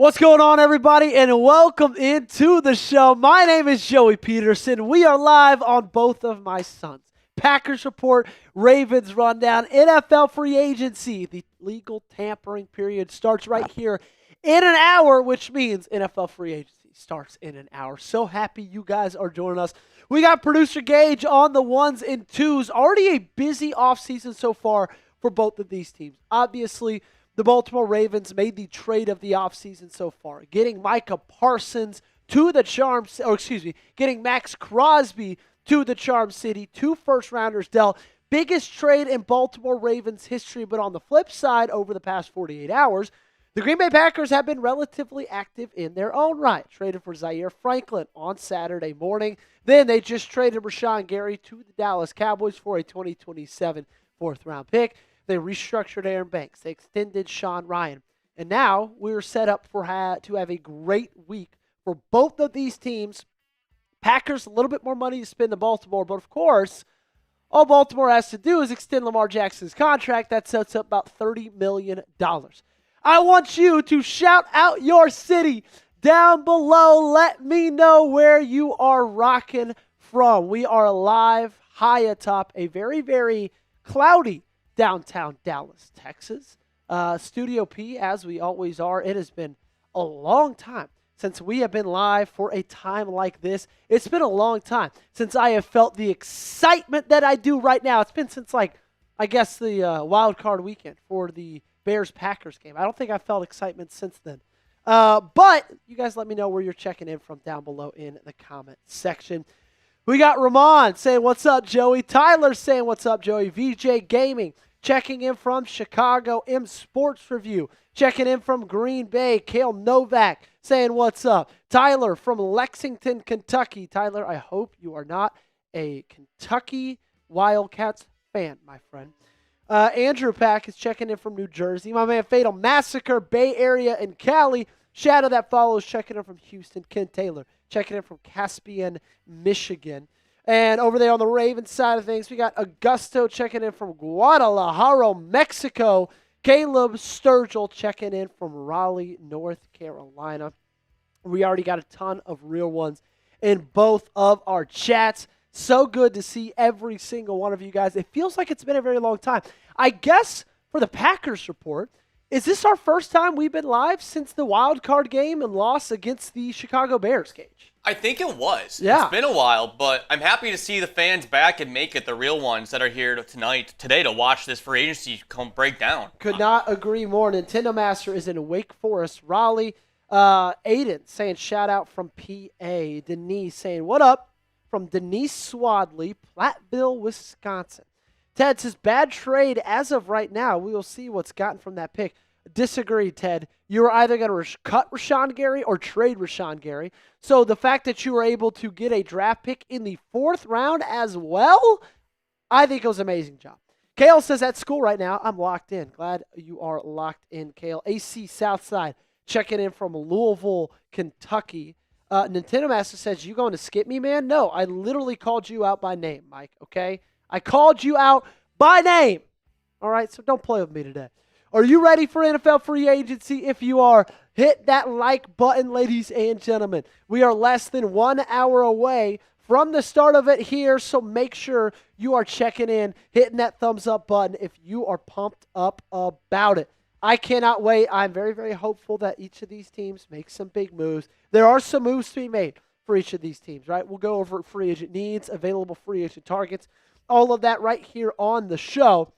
What's going on, everybody, and welcome into the show. My name is Joey Petersen. We are live on both of my sons. Packers Report, Ravens Rundown, NFL Free Agency. The legal tampering period starts right here in an hour, which means NFL Free Agency starts in an hour. So happy you guys are joining us. We got producer Gage on the ones and twos. Already a busy offseason so far for both of these teams. Obviously, the Baltimore Ravens made the trade of the offseason so far, getting Micah Parsons to the getting Maxx Crosby to the Charm City, 2 first-rounders dealt. Biggest trade in Baltimore Ravens history, but on the flip side, over the past 48 hours, the Green Bay Packers have been relatively active in their own right. Traded for Zaire Franklin on Saturday morning. Then they just traded Rashawn Gary to the Dallas Cowboys for a 2027 fourth-round pick. They restructured Aaron Banks. They extended Sean Ryan. And now we're set up to have a great week for both of these teams. Packers, a little bit more money to spend than Baltimore, but of course, all Baltimore has to do is extend Lamar Jackson's contract. That sets up about $30 million. I want you to shout out your city down below. Let me know where you are rocking from. We are live high atop a very, very cloudy downtown Dallas, Texas. Studio P, as we always are. It has been a long time since we have been live for a time like this. It's been a long time since I have felt the excitement that I do right now. It's been since, the wild card weekend for the Bears-Packers game. I don't think I've felt excitement since then. But you guys let me know where you're checking in from down below in the comment section. We got Ramon saying, what's up, Joey? Tyler saying, what's up, Joey? VJ Gaming checking in from Chicago. M Sports Review checking in from Green Bay. Kale Novak saying, what's up? Tyler from Lexington, Kentucky. Tyler, I hope you are not a Kentucky Wildcats fan, my friend. Andrew Pack is checking in from New Jersey. My man Fatal Massacre, Bay Area, and Cali. Shadow That Follows checking in from Houston. Ken Taylor checking in from Caspian, Michigan. And over there on the Ravens side of things, we got Augusto checking in from Guadalajara, Mexico. Caleb Sturgill checking in from Raleigh, North Carolina. We already got a ton of real ones in both of our chats. So good to see every single one of you guys. It feels like it's been a very long time. I guess for the Packers Report, is this our first time we've been live since the wild card game and loss against the Chicago Bears, Gage? I think it was. Yeah. It's been a while, but I'm happy to see the fans back and make it the real ones that are here today to watch this free agency come break down. Could not agree more. Nintendo Master is in Wake Forest, Raleigh. Aiden saying shout out from PA. Denise saying what up from Denise Swadley, Platteville, Wisconsin. Ted says, bad trade as of right now. We will see what's gotten from that pick. Disagree, Ted. You were either going to cut Rashawn Gary or trade Rashawn Gary. So the fact that you were able to get a draft pick in the 4th round as well, I think it was an amazing job. Kale says, at school right now, I'm locked in. Glad you are locked in, Kale. AC Southside checking in from Louisville, Kentucky. Nintendo Master says, you going to skip me, man? No, I literally called you out by name, Mike, okay? I called you out by name. All right, so don't play with me today. Are you ready for NFL free agency? If you are, hit that like button, ladies and gentlemen. We are less than 1 hour away from the start of it here, so make sure you are checking in, hitting that thumbs up button if you are pumped up about it. I cannot wait. I'm very, very hopeful that each of these teams makes some big moves. There are some moves to be made for each of these teams, right? We'll go over free agent needs, available free agent targets, all of that right here on the show.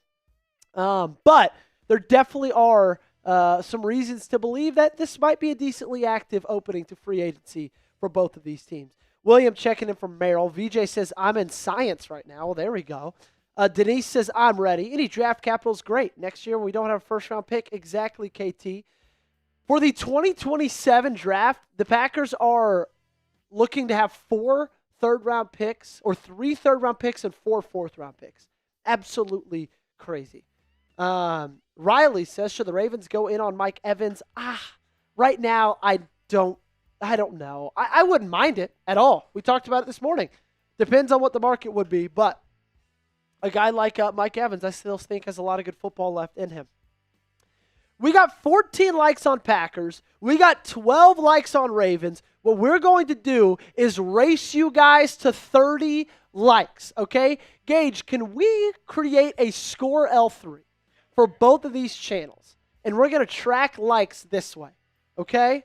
But there definitely are some reasons to believe that this might be a decently active opening to free agency for both of these teams. William checking in from Merrill. VJ says, I'm in science right now. Well, there we go. Denise says, I'm ready. Any draft capital is great. Next year when we don't have a first-round pick, exactly, KT. For the 2027 draft, the Packers are looking to have 4 third-round picks, or 3 third-round picks and 4 fourth-round picks. Absolutely crazy. Riley says, should the Ravens go in on Mike Evans? Right now, I don't know. I wouldn't mind it at all. We talked about it this morning. Depends on what the market would be, but a guy like Mike Evans, I still think has a lot of good football left in him. We got 14 likes on Packers. We got 12 likes on Ravens. What we're going to do is race you guys to 30 likes, okay? Gage, can we create a score L3 for both of these channels? And we're going to track likes this way, okay?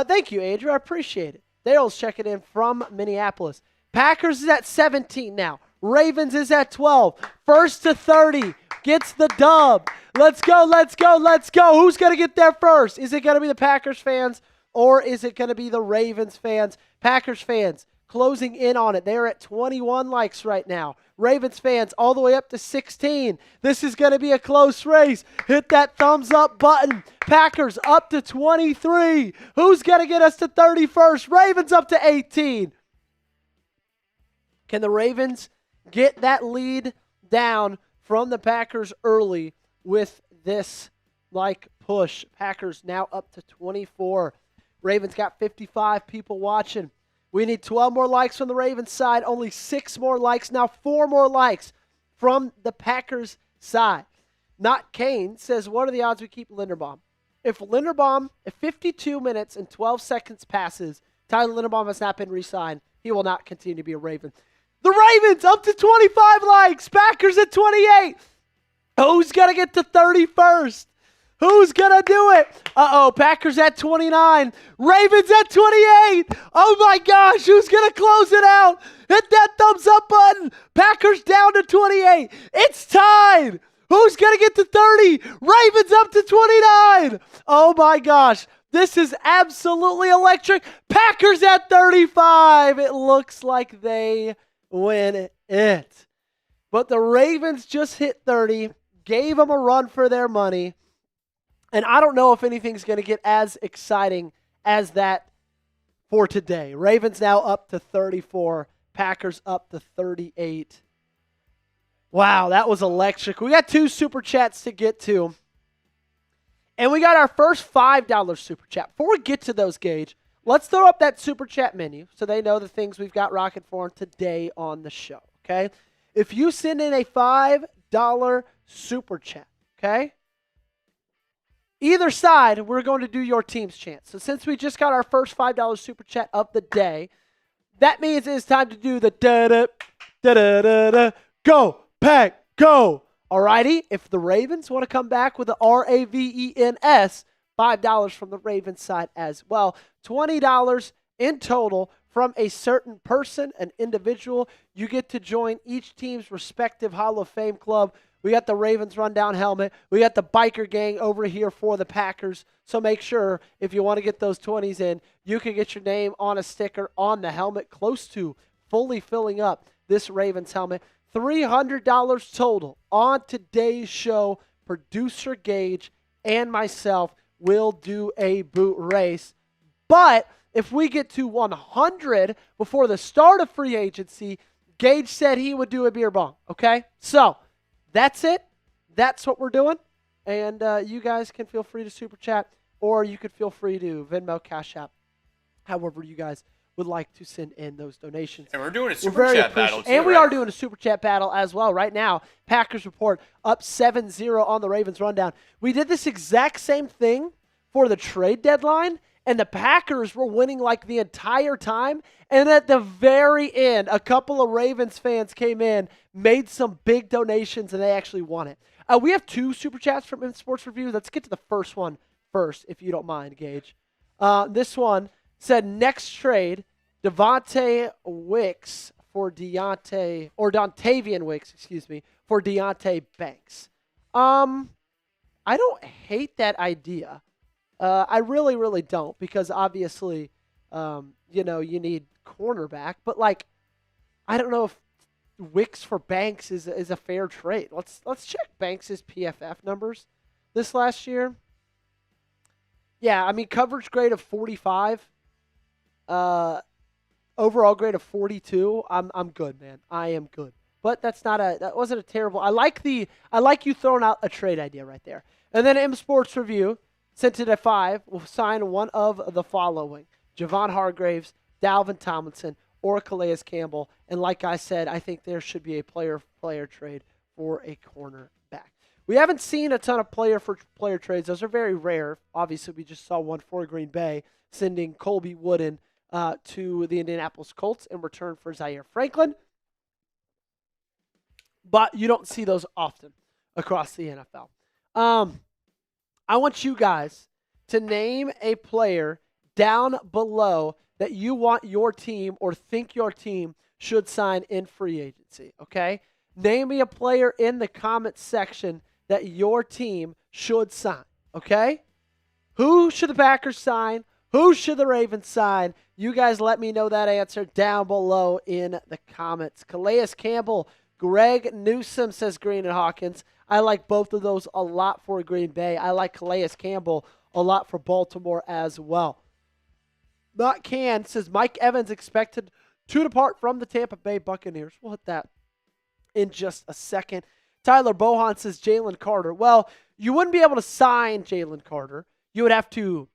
Thank you, Andrew. I appreciate it. Daryl's checking in from Minneapolis. Packers is at 17 now. Ravens is at 12. First to 30 gets the dub. Let's go, let's go, let's go. Who's going to get there first? Is it going to be the Packers fans or is it going to be the Ravens fans? Packers fans closing in on it. They're at 21 likes right now. Ravens fans all the way up to 16. This is going to be a close race. Hit that thumbs up button. Packers up to 23. Who's going to get us to 31st? Ravens up to 18. Can the Ravens get that lead down from the Packers early with this push? Packers now up to 24. Ravens got 55 people watching. We need 12 more likes from the Ravens side, only 6 more likes, now 4 more likes from the Packers side. Not Kane says, what are the odds we keep Linderbaum? If 52 minutes and 12 seconds passes, Tyler Linderbaum has not been re-signed. He will not continue to be a Raven. The Ravens up to 25 likes. Packers at 28. Who's going to get to 31st? Who's going to do it? Uh-oh, Packers at 29. Ravens at 28. Oh, my gosh, who's going to close it out? Hit that thumbs up button. Packers down to 28. It's tied. Who's going to get to 30? Ravens up to 29. Oh, my gosh. This is absolutely electric. Packers at 35. It looks like they win it. But the Ravens just hit 30, gave them a run for their money. And I don't know if anything's going to get as exciting as that for today. Ravens now up to 34. Packers up to 38. Wow, that was electric. We got 2 super chats to get to. And we got our first $5 super chat. Before we get to those, Gage, let's throw up that super chat menu so they know the things we've got rocking for them today on the show, okay? If you send in a $5 super chat, okay? Either side, we're going to do your team's chance. So since we just got our first $5 super chat of the day, that means it's time to do the da-da, da-da-da-da, go, Pack, go. Alrighty, if the Ravens want to come back with the RAVENS, $5 from the Ravens side as well. $20 in total from a certain person, an individual. You get to join each team's respective Hall of Fame club. We got the Ravens Rundown helmet. We got the biker gang over here for the Packers. So make sure if you want to get those 20s in, you can get your name on a sticker on the helmet, close to fully filling up this Ravens helmet. $300 total on today's show. Producer Gage and myself will do a boot race. But if we get to 100 before the start of free agency, Gage said he would do a beer bong. Okay? So that's it. That's what we're doing. And you guys can feel free to super chat, or you could feel free to Venmo, Cash App, however you guys would like to send in those donations. And we're doing a super chat battle too, and we right? are doing a super chat battle as well right now. Packers report up 7-0 on the Ravens Rundown. We did this exact same thing for the trade deadline, and the Packers were winning like the entire time. And at the very end, a couple of Ravens fans came in, made some big donations, and they actually won it. We have 2 super chats from Sports Review. Let's get to the first one first, if you don't mind, Gage. This one said, next trade, Dontavian Wicks for Deontay Banks. I don't hate that idea. I really, really don't, because obviously, you need cornerback. But I don't know if Wicks for Banks is a fair trade. Let's check Banks' PFF numbers this last year. Yeah, I mean, coverage grade of 45. Overall grade of 42. I'm good, man. I am good. But that wasn't a terrible. I like you throwing out a trade idea right there. And then M Sports Review sent it at 5. We'll sign one of the following: Javon Hargraves, Dalvin Tomlinson, or Calais Campbell. And like I said, I think there should be a player trade for a cornerback. We haven't seen a ton of player-for-player trades. Those are very rare. Obviously, we just saw one for Green Bay, sending Colby Wooden to the Indianapolis Colts in return for Zaire Franklin. But you don't see those often across the NFL. I want you guys to name a player down below that you want your team or think your team should sign in free agency, okay? Name me a player in the comments section that your team should sign, okay? Who should the Packers sign? Who should the Ravens sign? You guys let me know that answer down below in the comments. Calais Campbell, Greg Newsom says Green and Hawkins. I like both of those a lot for Green Bay. I like Calais Campbell a lot for Baltimore as well. Not Can says Mike Evans expected to depart from the Tampa Bay Buccaneers. We'll hit that in just a second. Tyler Bohan says Jalen Carter. Well, you wouldn't be able to sign Jalen Carter. You would have to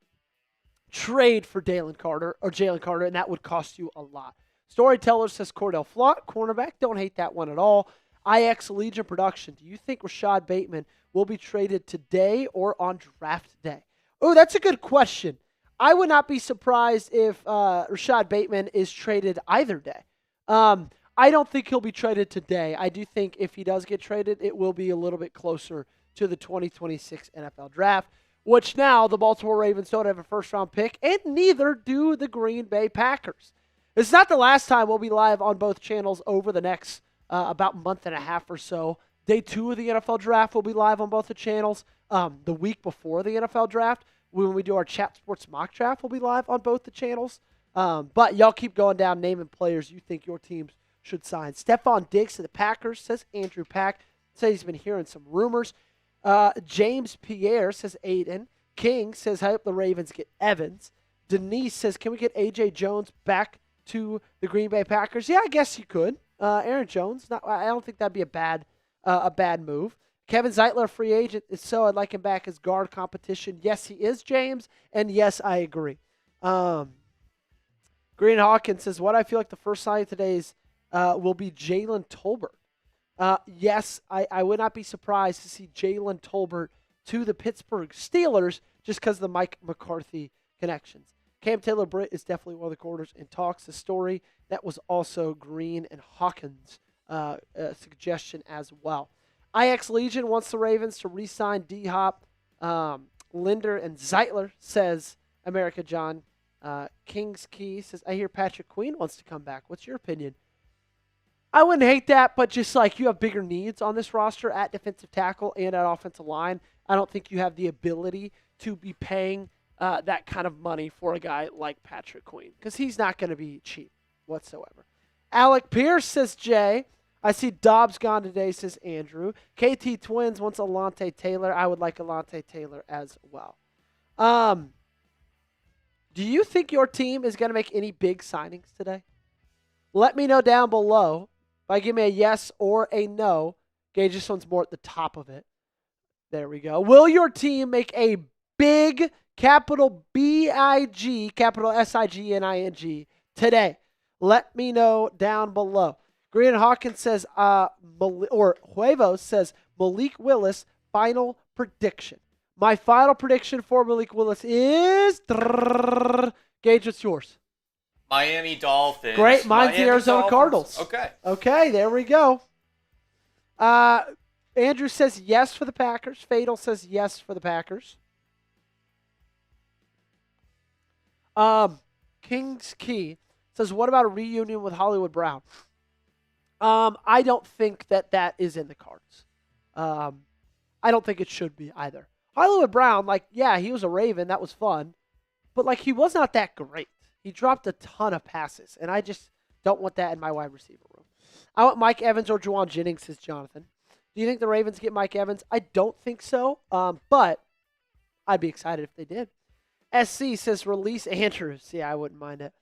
trade for Jalen Carter, and that would cost you a lot. Storyteller says Cordell Flott, cornerback. Don't hate that one at all. IX Legion Production. Do you think Rashad Bateman will be traded today or on draft day? Oh, that's a good question. I would not be surprised if Rashad Bateman is traded either day. I don't think he'll be traded today. I do think if he does get traded, it will be a little bit closer to the 2026 NFL Draft, which now the Baltimore Ravens don't have a first-round pick, and neither do the Green Bay Packers. It's not the last time we'll be live on both channels over the next about month and a half or so. Day 2 of the NFL Draft will be live on both the channels. The week before the NFL Draft, when we do our Chat Sports Mock Draft, we'll be live on both the channels. But y'all keep going down naming players you think your teams should sign. Stephon Diggs to the Packers, says Andrew Pack. Says he's been hearing some rumors. James Pierre says Aiden. King says, I hope the Ravens get Evans. Denise says, can we get A.J. Jones back to the Green Bay Packers? Yeah, I guess you could. Aaron Jones, I don't think that'd be a bad move. Kevin Zeitler, free agent, is so I'd like him back as guard competition. Yes, he is, James, and yes, I agree. Green Hawkins says, what I feel like the first sign of today's will be Jalen Tolbert. Yes, I would not be surprised to see Jalen Tolbert to the Pittsburgh Steelers just because of the Mike McCarthy connections. Cam Taylor-Britt is definitely one of the corners in talks. The story that was also Green and Hawkins' suggestion as well. IX Legion wants the Ravens to re-sign D-Hop, Linder, and Zeitler, says America John. King's Key says, I hear Patrick Queen wants to come back. What's your opinion? I wouldn't hate that, but just like you have bigger needs on this roster at defensive tackle and at offensive line, I don't think you have the ability to be paying that kind of money for a guy like Patrick Queen because he's not going to be cheap whatsoever. Alec Pierce says Jay. I see Dobbs gone today, says Andrew. KT Twins wants Alante Taylor. I would like Alante Taylor as well. Do you think your team is going to make any big signings today? Let me know down below. By give me a yes or a no. Gage, this one's more at the top of it. There we go. Will your team make a big capital B-I-G, capital S-I-G-N-I-N-G today? Let me know down below. Green Hawkins says, or Huevos says, Malik Willis, final prediction. My final prediction for Malik Willis is, Gage, what's yours? Miami Dolphins. Great. Mine's the Arizona Cardinals. Okay. Okay, there we go. Andrew says yes for the Packers. Fatal says yes for the Packers. King's Key says, what about a reunion with Hollywood Brown? I don't think that is in the cards. I don't think it should be either. Hollywood Brown, he was a Raven. That was fun. But, he was not that great. He dropped a ton of passes, and I just don't want that in my wide receiver room. I want Mike Evans or Juwan Jennings, says Jonathan. Do you think the Ravens get Mike Evans? I don't think so, but I'd be excited if they did. SC says release Andrews. Yeah, I wouldn't mind it.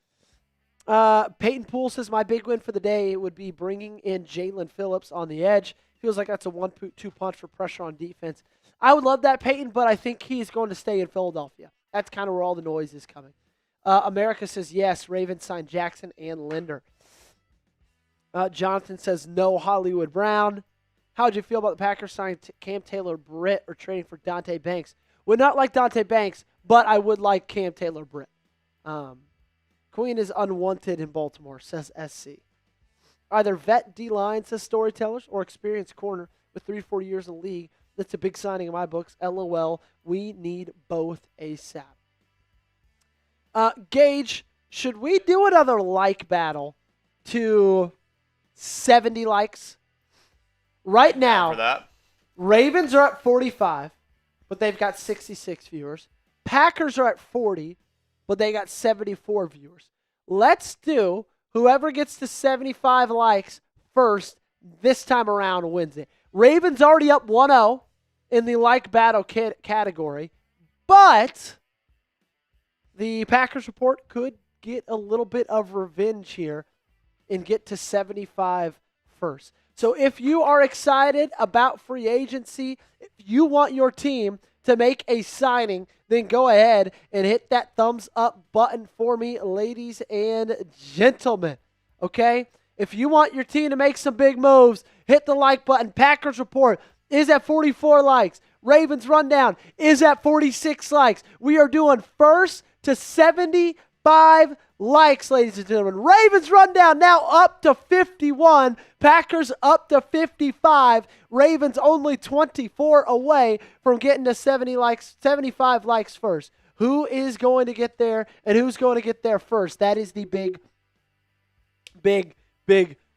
Peyton Poole says my big win for the day would be bringing in Jalen Phillips on the edge. Feels like that's a 1-2 punch for pressure on defense. I would love that, Peyton, but I think he's going to stay in Philadelphia. That's kind of where all the noise is coming. America says yes. Ravens signed Jackson and Linder. Jonathan says no Hollywood Brown. How would you feel about the Packers signing Cam Taylor-Britt or trading for Dante Banks? Would not like Dante Banks, but I would like Cam Taylor-Britt. Queen is unwanted in Baltimore, says SC. Either vet D-line, says Storytellers, or experienced corner with 3 to 4 years in the league. That's a big signing in my books. LOL. We need both ASAP. Gage, should we do another like battle to 70 likes? Right now, For that. Ravens are at 45, but they've got 66 viewers. Packers are at 40, but they got 74 viewers. Let's do whoever gets to 75 likes first this time around wins it. Ravens already up 1-0 in the like battle category, but the Packers report could get a little bit of revenge here and get to 75 first. So if you are excited about free agency, if you want your team to make a signing, then go ahead and hit that thumbs up button for me, ladies and gentlemen. Okay? If you want your team to make some big moves, hit the like button. Packers report is at 44 likes. Ravens Rundown is at 46 likes. We are doing first to 75 likes, ladies and gentlemen. Ravens Rundown now up to 51. Packers up to 55. Ravens only 24 away from getting to 75 likes first. Who is going to get there and who's going to get there first? That is the big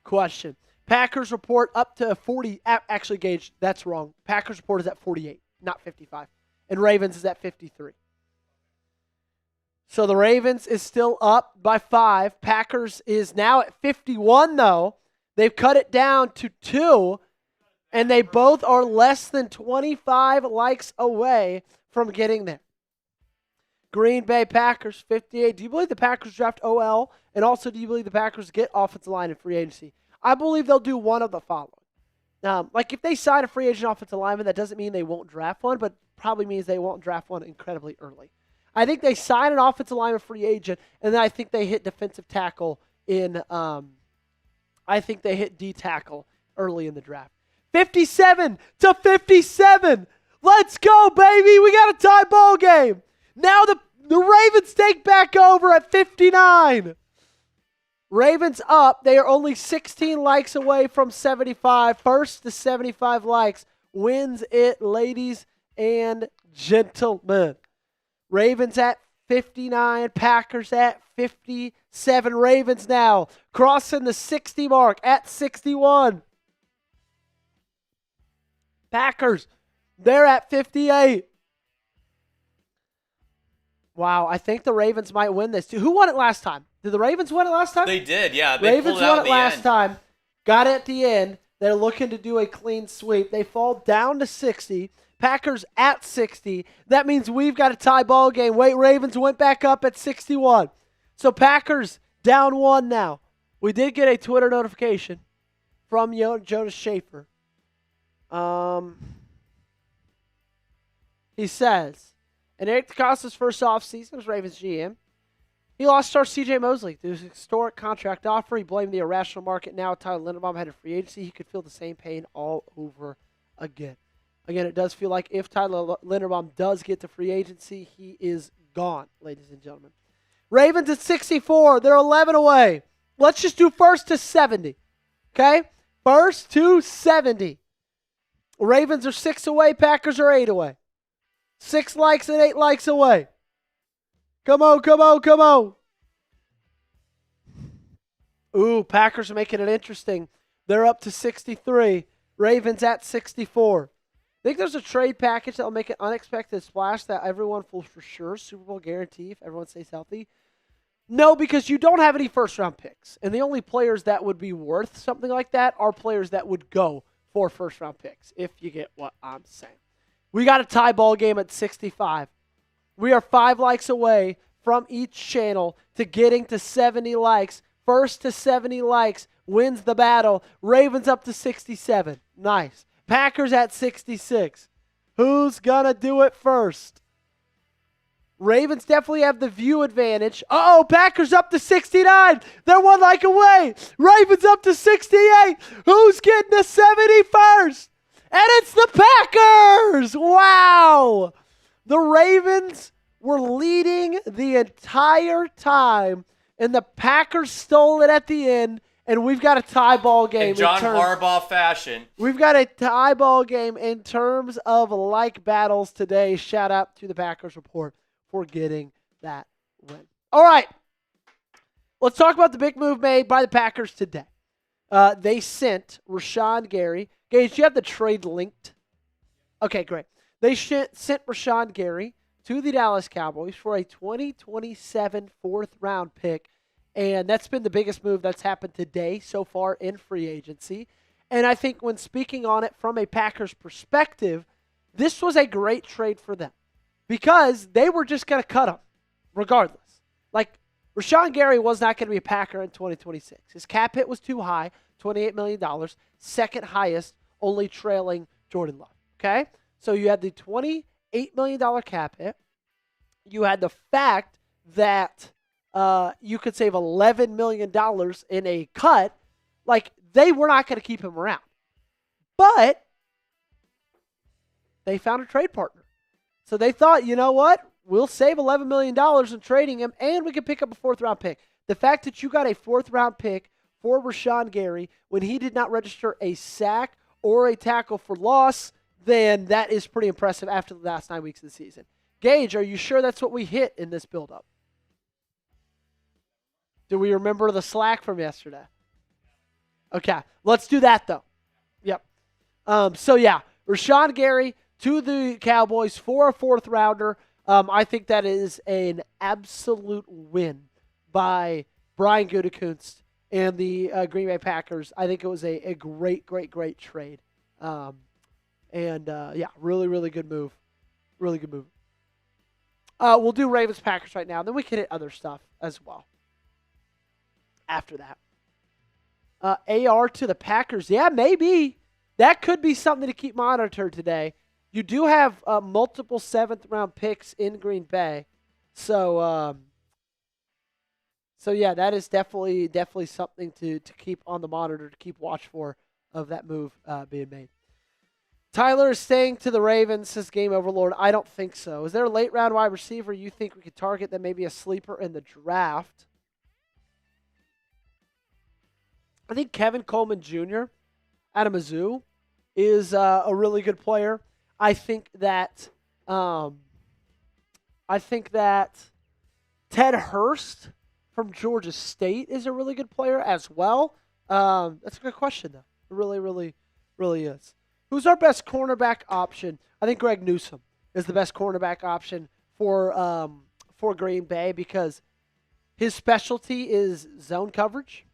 question. Packers report up to 40. Actually, Gage, that's wrong. Packers report is at 48, not 55. And Ravens is at 53. So the Ravens is still up by 5. Packers is now at 51, though. They've cut it down to 2, and they both are less than 25 likes away from getting there. Green Bay Packers, 58. Do you believe the Packers draft OL? And also, do you believe the Packers get offensive line in free agency? I believe they'll do one of the following. Like if they sign a free agent offensive lineman, that doesn't mean they won't draft one, but probably means they won't draft one incredibly early. I think they sign an offensive lineman free agent, and then I think they hit defensive tackle in I think they hit D tackle early in the draft. 57 to 57. Let's go, baby. We got a tie ball game. Now the Ravens take back over at 59. Ravens up. They are only 16 likes away from 75. First to 75 likes wins it, ladies and gentlemen. Ravens at 59, Packers at 57. Ravens now crossing the 60 mark at 61. Packers, they're at 58. Wow, I think the Ravens might win this too. Who won it last time? Did the Ravens win it last time? They did, yeah. They Ravens pulled it out won it last time. Got it at the end. They're looking to do a clean sweep. They fall down to 60. Packers at 60. That means we've got a tie ball game. Wait, Ravens went back up at 61. So Packers down 1 now. We did get a Twitter notification from Jonas Schaefer. He says, in Eric DeCosta's first offseason as Ravens GM, he lost star C.J. Mosley through his historic contract offer. He blamed the irrational market. Now Tyler Linderbaum had a free agency. He could feel the same pain all over again. Again, it does feel like if Tyler Linderbaum does get to free agency, he is gone, ladies and gentlemen. Ravens at 64. They're 11 away. Let's just do first to 70. Okay? First to 70. Ravens are 6 away. Packers are 8 away. 6 likes and 8 likes away. Come on, come on, come on. Ooh, Packers are making it interesting. They're up to 63. Ravens at 64. I think there's a trade package that will make an unexpected splash that everyone will for sure. Super Bowl guarantee if everyone stays healthy. No, because you don't have any first-round picks. And the only players that would be worth something like that are players that would go for first-round picks, if you get what I'm saying. We got a tie ball game at 65. We are 5 likes away from each channel to getting to 70 likes. First to 70 likes wins the battle. Ravens up to 67. Nice. Packers at 66. Who's going to do it first? Ravens definitely have the view advantage. Uh-oh, Packers up to 69. They're 1 like away. Ravens up to 68. Who's getting to 70 first? And it's the Packers! Wow! The Ravens were leading the entire time, and the Packers stole it at the end, and we've got a tie ball game. In John Harbaugh fashion. We've got a tie ball game in terms of like battles today. Shout out to the Packers Report for getting that win. All right. Let's talk about the big move made by the Packers today. They sent Rashawn Gary. Gage, do you have the trade linked? Okay, great. They sent Rashawn Gary to the Dallas Cowboys for a 2027 fourth-round pick, and that's been the biggest move that's happened today so far in free agency. And I think when speaking on it from a Packers perspective, this was a great trade for them because they were just going to cut him regardless. Like, Rashawn Gary was not going to be a Packer in 2026. His cap hit was too high, $28 million, second highest, only trailing Jordan Love. Okay? So you had the $28 million cap hit. You had the fact that you could save $11 million in a cut. Like, they were not going to keep him around. But they found a trade partner. So they thought, you know what? We'll save $11 million in trading him, and we can pick up a fourth-round pick. The fact that you got a fourth-round pick for Rashawn Gary when he did not register a sack or a tackle for loss, then that is pretty impressive after the last 9 weeks of the season. Gage, are you sure that's what we hit in this build-up? Do we remember the slack from yesterday? Okay, let's do that, though. Yep. Rashawn Gary to the Cowboys for a fourth-rounder. I think that is an absolute win by Brian Gutekunst and the Green Bay Packers. I think it was a great trade. Really, really good move. Really good move. We'll do Ravens Packers right now. Then we can hit other stuff as well. After that. AR to the Packers. Yeah, maybe. That could be something to keep monitored today. You do have multiple seventh-round picks in Green Bay. So that is definitely something to keep on the monitor, to keep watch for of that move being made. Tyler is staying to the Ravens, says Game Overlord. I don't think so. Is there a late-round wide receiver you think we could target that may be a sleeper in the draft? I think Kevin Coleman Jr. out of Mizzou is a really good player. I think that Ted Hurst from Georgia State is a really good player as well. That's a good question, though. It really, really, really is. Who's our best cornerback option? I think Greg Newsome is the best cornerback option for Green Bay because his specialty is zone coverage.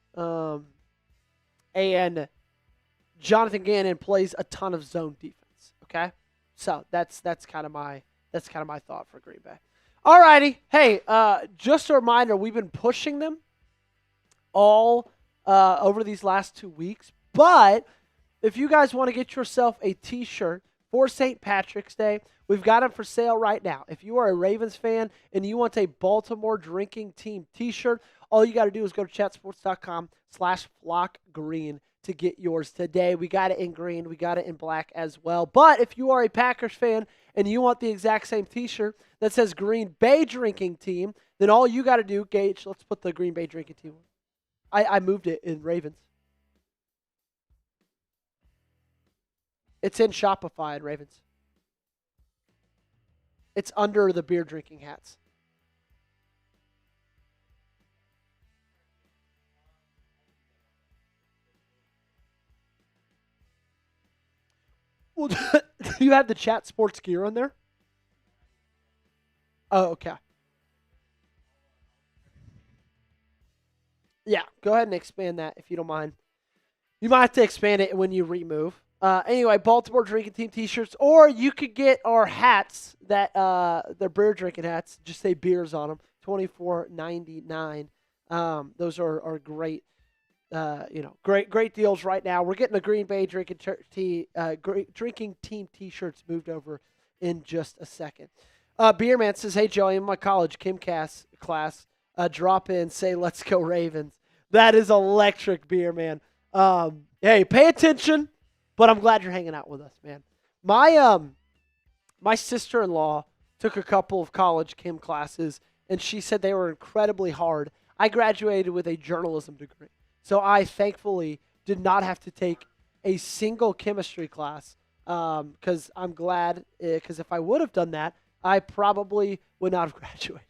And Jonathan Gannon plays a ton of zone defense. Okay, so that's kind of my thought for Green Bay. All righty, hey, just a reminder, we've been pushing them all over these last 2 weeks, but if you guys want to get yourself a T-shirt for St. Patrick's Day, we've got them for sale right now. If you are a Ravens fan and you want a Baltimore Drinking Team T-shirt, all you got to do is go to chatsports.com/flockgreen to get yours today. We got it in green. We got it in black as well. But if you are a Packers fan and you want the exact same T-shirt that says Green Bay Drinking Team, then all you got to do, Gage, let's put the Green Bay Drinking Team on. I moved it in Ravens. It's in Shopify in Ravens. It's under the beer drinking hats. Well, do you have the chat sports gear on there? Oh, okay. Yeah, go ahead and expand that if you don't mind. You might have to expand it when you remove. Anyway, Baltimore Drinking Team T-shirts, or you could get our hats that they're beer drinking hats. Just say beers on them. $24.99. Those are great. Great deals right now. We're getting the Green Bay Drinking Team T-shirts moved over in just a second. Beerman says, "Hey Joey, in my college Kimcast class, drop in, say let's go Ravens." That is electric, Beerman. Hey, pay attention. But I'm glad you're hanging out with us, man. My sister-in-law took a couple of college chem classes, and she said they were incredibly hard. I graduated with a journalism degree, so I thankfully did not have to take a single chemistry class because I'm glad, because if I would have done that, I probably would not have graduated.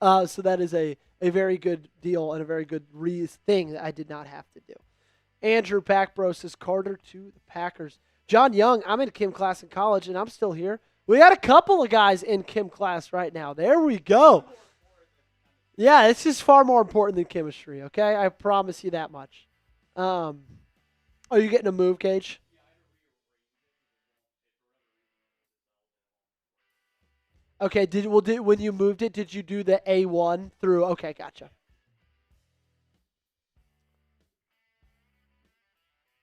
So that is a very good deal and a very good thing that I did not have to do. Andrew Packbro says Carter to the Packers. John Young, I'm in chem class in college, and I'm still here. We got a couple of guys in chem class right now. There we go. Yeah, this is far more important than chemistry, okay? I promise you that much. Are you getting a move, Cage? Okay, when you moved it, did you do the A1 through? Okay, gotcha.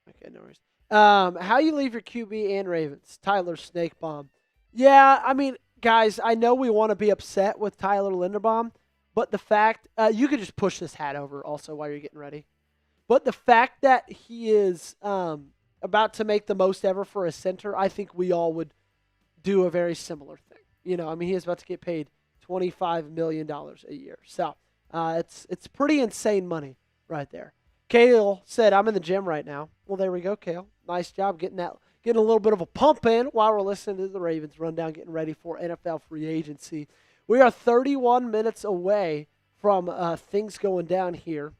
Okay, no worries. How you leave your QB and Ravens? Tyler Snakebomb. Yeah, I mean, guys, I know we want to be upset with Tyler Linderbaum, but the fact you could just push this hat over also while you're getting ready. But the fact that he is about to make the most ever for a center, I think we all would do a very similar thing. You know, I mean, he is about to get paid $25 million a year. So it's pretty insane money right there. Kale said, I'm in the gym right now. Well, there we go, Kale. Nice job getting a little bit of a pump in while we're listening to the Ravens Rundown, getting ready for NFL free agency. We are 31 minutes away from things going down here,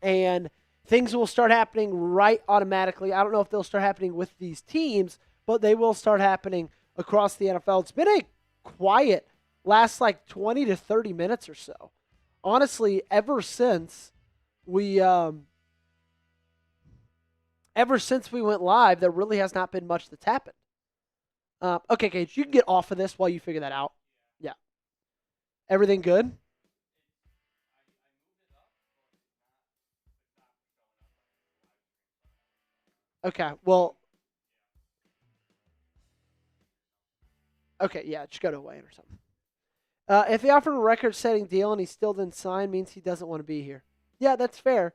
and things will start happening right automatically. I don't know if they'll start happening with these teams, but they will start happening across the NFL. It's been a quiet last like 20 to 30 minutes or so. Honestly, ever since we went live, there really has not been much that's happened. Okay, Gage, you can get off of this while you figure that out. Yeah. Everything good? Okay, well, okay, yeah, just go to Wayne or something. If they offered a record-setting deal and he still didn't sign, means he doesn't want to be here. Yeah, that's fair.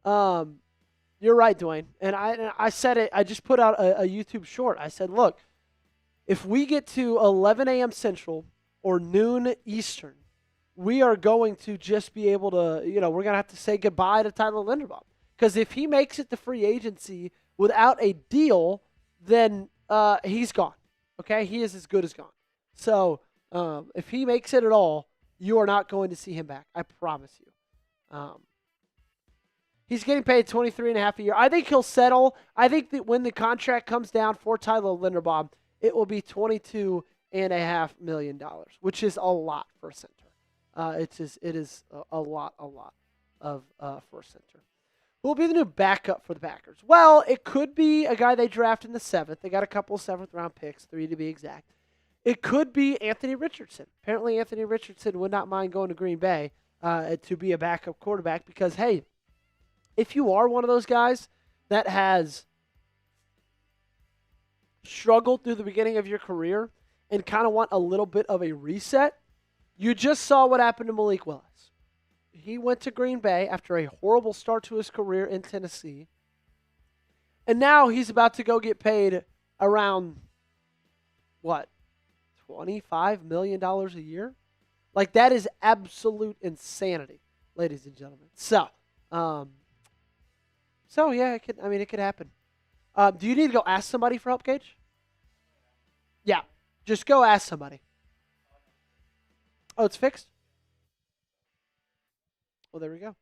You're right, Dwayne. And I said it. I just put out a YouTube short. I said, look, if we get to 11 a.m. Central or noon Eastern, we are going to just be able to, we're going to have to say goodbye to Tyler Linderbaum. Because if he makes it to free agency without a deal, then he's gone. Okay? He is as good as gone. So if he makes it at all, you are not going to see him back. I promise you. He's getting paid $23.5 a year. I think he'll settle. I think that when the contract comes down for Tyler Linderbaum, it will be $22.5 million, which is a lot for a center. It is a lot of for a center. Who will be the new backup for the Packers? Well, it could be a guy they draft in the 7th. They got a couple of 7th-round picks, 3 to be exact. It could be Anthony Richardson. Apparently, Anthony Richardson would not mind going to Green Bay to be a backup quarterback because, hey, if you are one of those guys that has struggled through the beginning of your career and kind of want a little bit of a reset, you just saw what happened to Malik Willis. He went to Green Bay after a horrible start to his career in Tennessee, and now he's about to go get paid around, what, $25 million a year? Like, that is absolute insanity, ladies and gentlemen. So yeah, it could happen. Do you need to go ask somebody for help, Gage? Yeah, just go ask somebody. Oh, it's fixed? Well, there we go.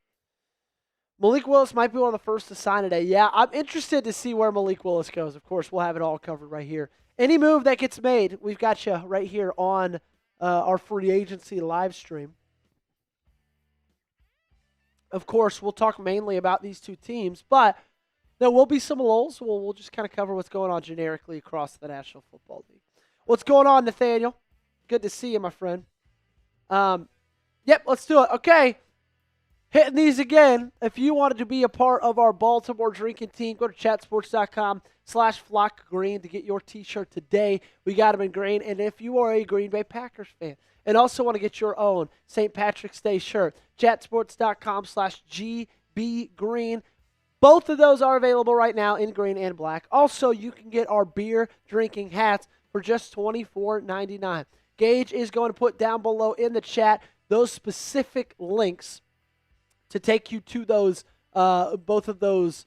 Malik Willis might be one of the first to sign today. Yeah, I'm interested to see where Malik Willis goes. Of course, we'll have it all covered right here. Any move that gets made, we've got you right here on our free agency live stream. Of course, we'll talk mainly about these two teams, but there will be some lulls. We'll just kind of cover what's going on generically across the National Football League. What's going on, Nathaniel? Good to see you, my friend. Yep, let's do it. Okay. Hitting these again. If you wanted to be a part of our Baltimore drinking team, go to chatsports.com/flockgreen to get your t-shirt today. We got them in green. And if you are a Green Bay Packers fan and also want to get your own St. Patrick's Day shirt, chatsports.com/gbgreen. Both of those are available right now in green and black. Also, you can get our beer drinking hats for just $24.99. Gage is going to put down below in the chat those specific links to take you to those both of those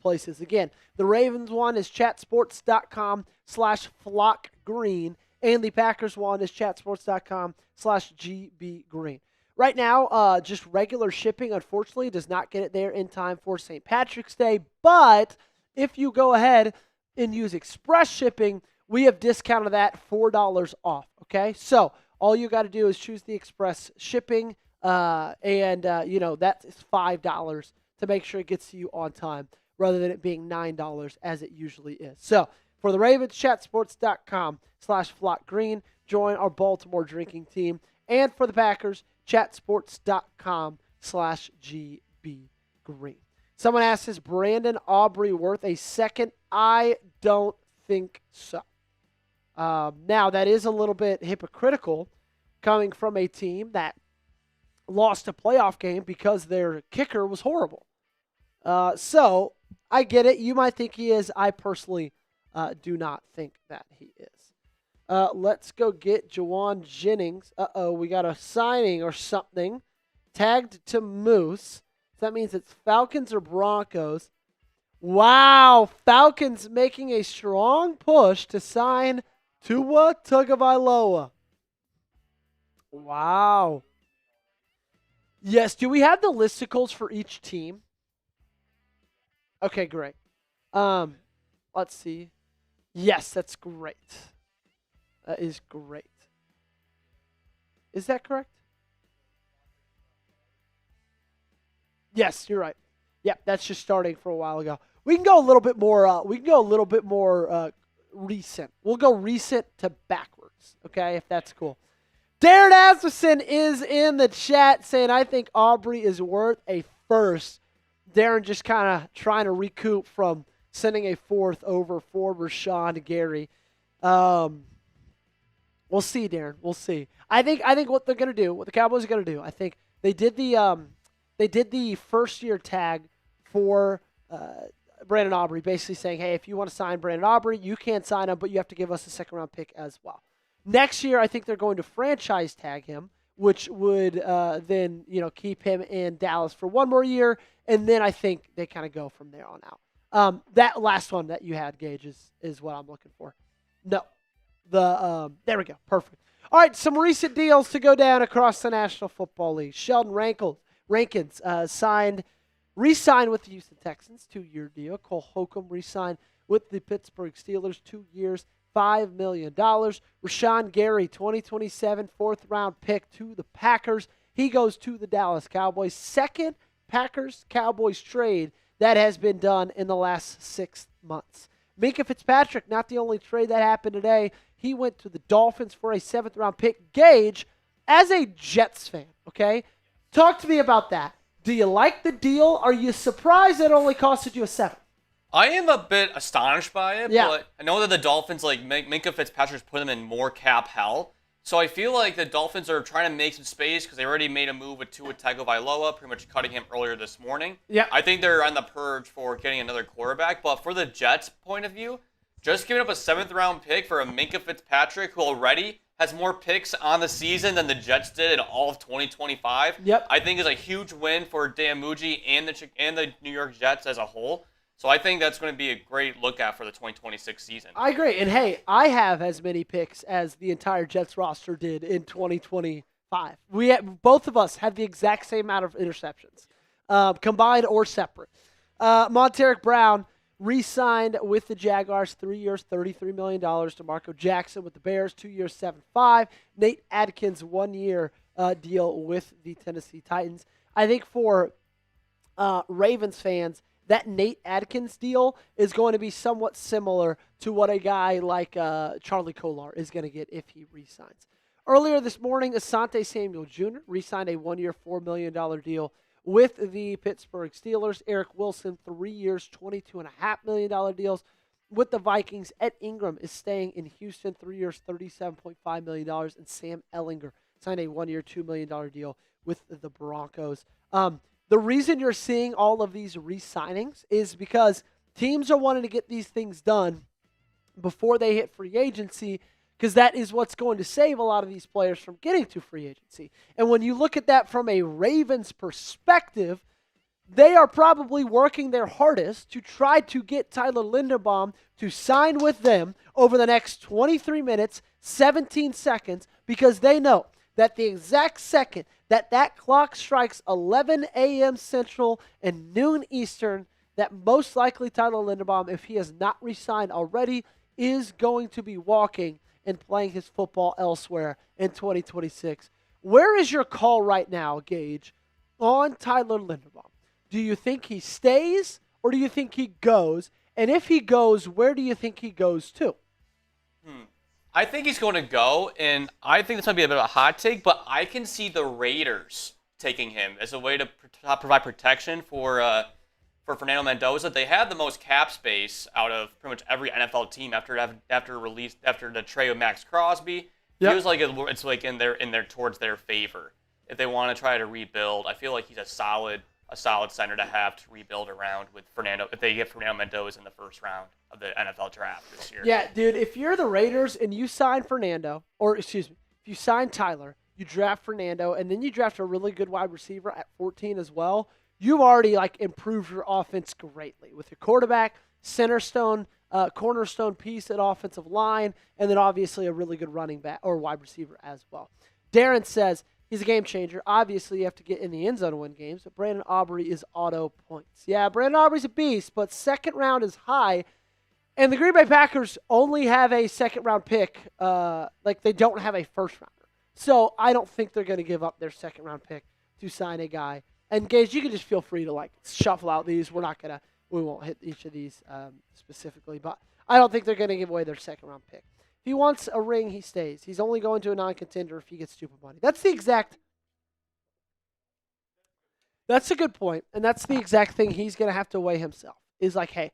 places. Again, the Ravens one is chatsports.com/flockgreen, and the Packers one is chatsports.com/gbgreen. Right now, just regular shipping, unfortunately, does not get it there in time for St. Patrick's Day. But if you go ahead and use express shipping, we have discounted that $4 off. Okay, so all you got to do is choose the express shipping, and that is $5 to make sure it gets to you on time, rather than it being $9 as it usually is. So for the Ravens, chatsports.com/flockgreen. Join our Baltimore drinking team, and for the Packers, chatsports.com/gbgreen. Someone asks, is Brandon Aubrey worth a second? I don't think so. Now, that is a little bit hypocritical coming from a team that lost a playoff game because their kicker was horrible. So I get it. You might think he is. I personally do not think that he is. Let's go get Jawan Jennings. We got a signing or something tagged to Moose. So that means it's Falcons or Broncos. Wow, Falcons making a strong push to sign Tua Tagovailoa. Wow. Yes, do we have the listicles for each team? Okay, great. Let's see. Yes, that's great. That is great. Is that correct? Yes, you're right. Yep, that's just starting for a while ago. We can go a little bit more. Recent. We'll go recent to backwards. Okay, if that's cool. Darren Asmussen is in the chat saying, I think Aubrey is worth a first. Darren just kind of trying to recoup from sending a fourth over for Rashawn Gary. We'll see, Darren. We'll see. I think what they're gonna do, what the Cowboys are gonna do, I think they did the first year tag for Brandon Aubrey, basically saying, hey, if you want to sign Brandon Aubrey, you can sign him, but you have to give us a second round pick as well. Next year, I think they're going to franchise tag him, which would then keep him in Dallas for one more year, and then I think they kind of go from there on out. That last one that you had, Gage, is what I'm looking for. No. There we go. Perfect. All right, some recent deals to go down across the National Football League. Sheldon Rankins re-signed with the Houston Texans, 2-year deal. Cole Holcomb re-signed with the Pittsburgh Steelers, 2 years, $5 million. Rashawn Gary, 2027 fourth-round pick to the Packers. He goes to the Dallas Cowboys. Second Packers-Cowboys trade that has been done in the last 6 months. Minkah Fitzpatrick, not the only trade that happened today. He went to the Dolphins for a 7th-round pick. Gage, as a Jets fan, okay, talk to me about that. Do you like the deal? Are you surprised that it only costed you a 7th? I am a bit astonished by it, Yeah. but I know that the Dolphins, Minkah Fitzpatrick's put them in more cap hell. So I feel like the Dolphins are trying to make some space because they already made a move with Tua Tagovailoa, pretty much cutting him earlier this morning. Yeah. I think they're on the purge for getting another quarterback. But for the Jets' point of view, just giving up a 7th-round pick for a Minkah Fitzpatrick who already has more picks on the season than the Jets did in all of 2025, Yep. I think is a huge win for Dan Muggi and the New York Jets as a whole. So I think that's going to be a great lookout for the 2026 season. I agree. And, hey, I have as many picks as the entire Jets roster did in 2025. Both of us had the exact same amount of interceptions, combined or separate. Monteric Brown re-signed with the Jaguars, 3 years, $33 million. DeMarco Jackson with the Bears, 2 years, $7.5. Nate Adkins, 1 year deal with the Tennessee Titans. I think for Ravens fans, that Nate Adkins deal is going to be somewhat similar to what a guy like Charlie Kolar is going to get if he re-signs. Earlier this morning, Asante Samuel Jr. re-signed a 1-year, $4 million deal with the Pittsburgh Steelers. Eric Wilson, 3 years, $22.5 million deals with the Vikings. Ed Ingram is staying in Houston, 3 years, $37.5 million. And Sam Ellinger signed a 1-year, $2 million deal with the Broncos. the reason you're seeing all of these re-signings is because teams are wanting to get these things done before they hit free agency, because that is what's going to save a lot of these players from getting to free agency. And when you look at that from a Ravens perspective, they are probably working their hardest to try to get Tyler Linderbaum to sign with them over the next 23 minutes, 17 seconds, because they know that the exact second that that clock strikes 11 a.m. Central and noon Eastern, that most likely Tyler Linderbaum, if he has not re-signed already, is going to be walking and playing his football elsewhere in 2026. Where is your call right now, Gage, on Tyler Linderbaum? Do you think he stays or do you think he goes? And if he goes, where do you think he goes to? I think he's going to go, and I think this might be a bit of a hot take, but I can see the Raiders taking him as a way to provide protection for Fernando Mendoza. They have the most cap space out of pretty much every NFL team after the trade of Maxx Crosby. Yep. Feels like it's like in their towards their favor if they want to try to rebuild. I feel like he's a solid center to have to rebuild around with Fernando if they get Fernando Mendoza in the first round of the NFL draft this year. Yeah, dude, if you're the Raiders and you sign if you sign Tyler, you draft Fernando, and then you draft a really good wide receiver at 14 as well, you've already improved your offense greatly with your quarterback, cornerstone piece at offensive line, and then obviously a really good running back or wide receiver as well. Darren says, he's a game changer. Obviously, you have to get in the end zone to win games, but Brandon Aubrey is auto points. Yeah, Brandon Aubrey's a beast, but second round is high, and the Green Bay Packers only have a second-round pick. They don't have a first-rounder. So I don't think they're going to give up their second-round pick to sign a guy. And, Gage, you can just feel free to, shuffle out these. We won't hit each of these specifically, but I don't think they're going to give away their second-round pick. If he wants a ring, he stays. He's only going to a non-contender if he gets stupid money. That's a good point, and that's the exact thing he's going to have to weigh himself. Is hey,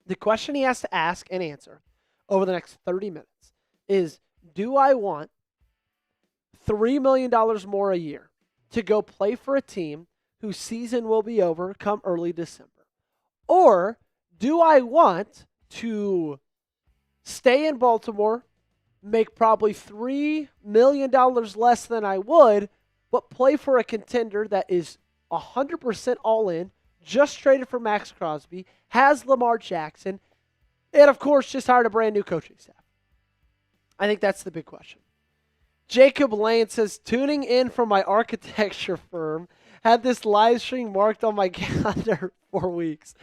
the question he has to ask and answer over the next 30 minutes is, do I want $3 million more a year to go play for a team whose season will be over come early December? Or do I want to stay in Baltimore, make probably $3 million less than I would, but play for a contender that is 100% all in, just traded for Maxx Crosby, has Lamar Jackson, and of course just hired a brand new coaching staff? I think that's the big question. Jacob Lane says, tuning in from my architecture firm, had this live stream marked on my calendar for weeks.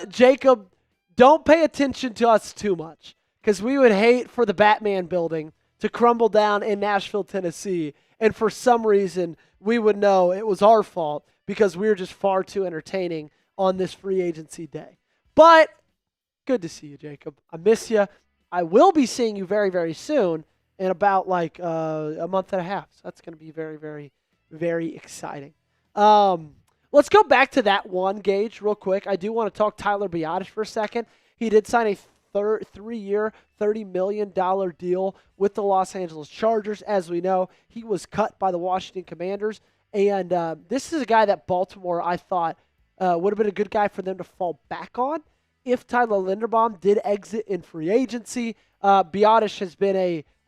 Jacob, don't pay attention to us too much, because we would hate for the Batman building to crumble down in Nashville, Tennessee, and for some reason we would know it was our fault because we were just far too entertaining on this free agency day. But good to see you, Jacob. I miss you. I will be seeing you very, very soon in about a month and a half. So that's going to be very, very, very exciting. Let's go back to that one, Gage, real quick. I do want to talk Tyler Biadasz for a second. He did sign a 3-year, $30 million deal with the Los Angeles Chargers. As we know, he was cut by the Washington Commanders. And this is a guy that Baltimore, I thought, would have been a good guy for them to fall back on if Tyler Linderbaum did exit in free agency. Biadasz has been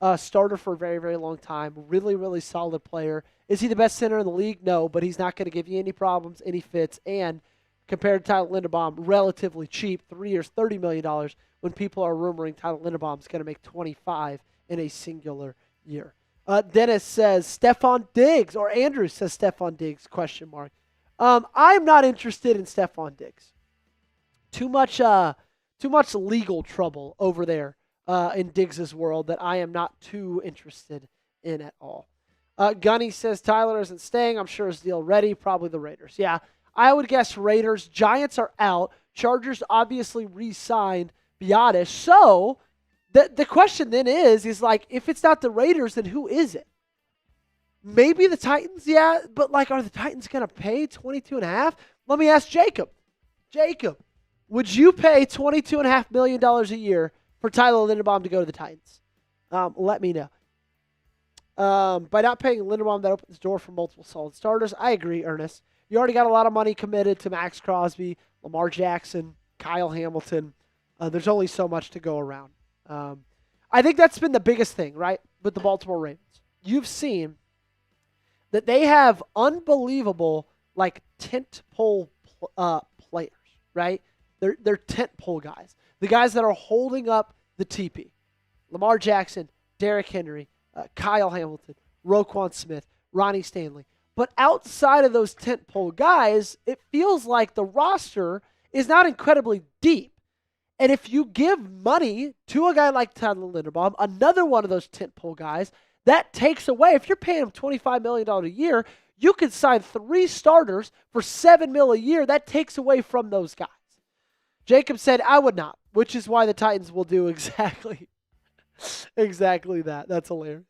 a starter for a very, very long time. Really, really solid player. Is he the best center in the league? No, but he's not going to give you any problems, any fits. And compared to Tyler Linderbaum, relatively cheap, 3 years, $30 million, when people are rumoring Tyler Linderbaum is going to make 25 in a singular year. Dennis says Stephon Diggs, or Andrew says Stephon Diggs, question mark. I'm not interested in Stephon Diggs. Too much legal trouble over there in Diggs' world that I am not too interested in at all. Gunny says Tyler isn't staying. I'm sure his deal ready. Probably the Raiders. Yeah, I would guess Raiders. Giants are out. Chargers obviously re-signed Biadasz. So the question then is if it's not the Raiders, then who is it? Maybe the Titans, yeah, but are the Titans going to pay $22.5? Let me ask Jacob. Jacob, would you pay $22.5 million a year for Tyler Linderbaum to go to the Titans? Let me know. By not paying Linderbaum, that opens the door for multiple solid starters. I agree, Ernest. You already got a lot of money committed to Maxx Crosby, Lamar Jackson, Kyle Hamilton. There's only so much to go around. I think that's been the biggest thing, right, with the Baltimore Ravens. You've seen that they have unbelievable, like, tentpole players, right? They're tentpole guys. The guys that are holding up the TP. Lamar Jackson, Derrick Henry, Kyle Hamilton, Roquan Smith, Ronnie Stanley. But outside of those tentpole guys, it feels like the roster is not incredibly deep. And if you give money to a guy like Tyler Linderbaum, another one of those tentpole guys, that takes away. If you're paying him $25 million a year, you could sign 3 starters for $7 million a year. That takes away from those guys. Jacob said, I would not, which is why the Titans will do exactly that. That's hilarious.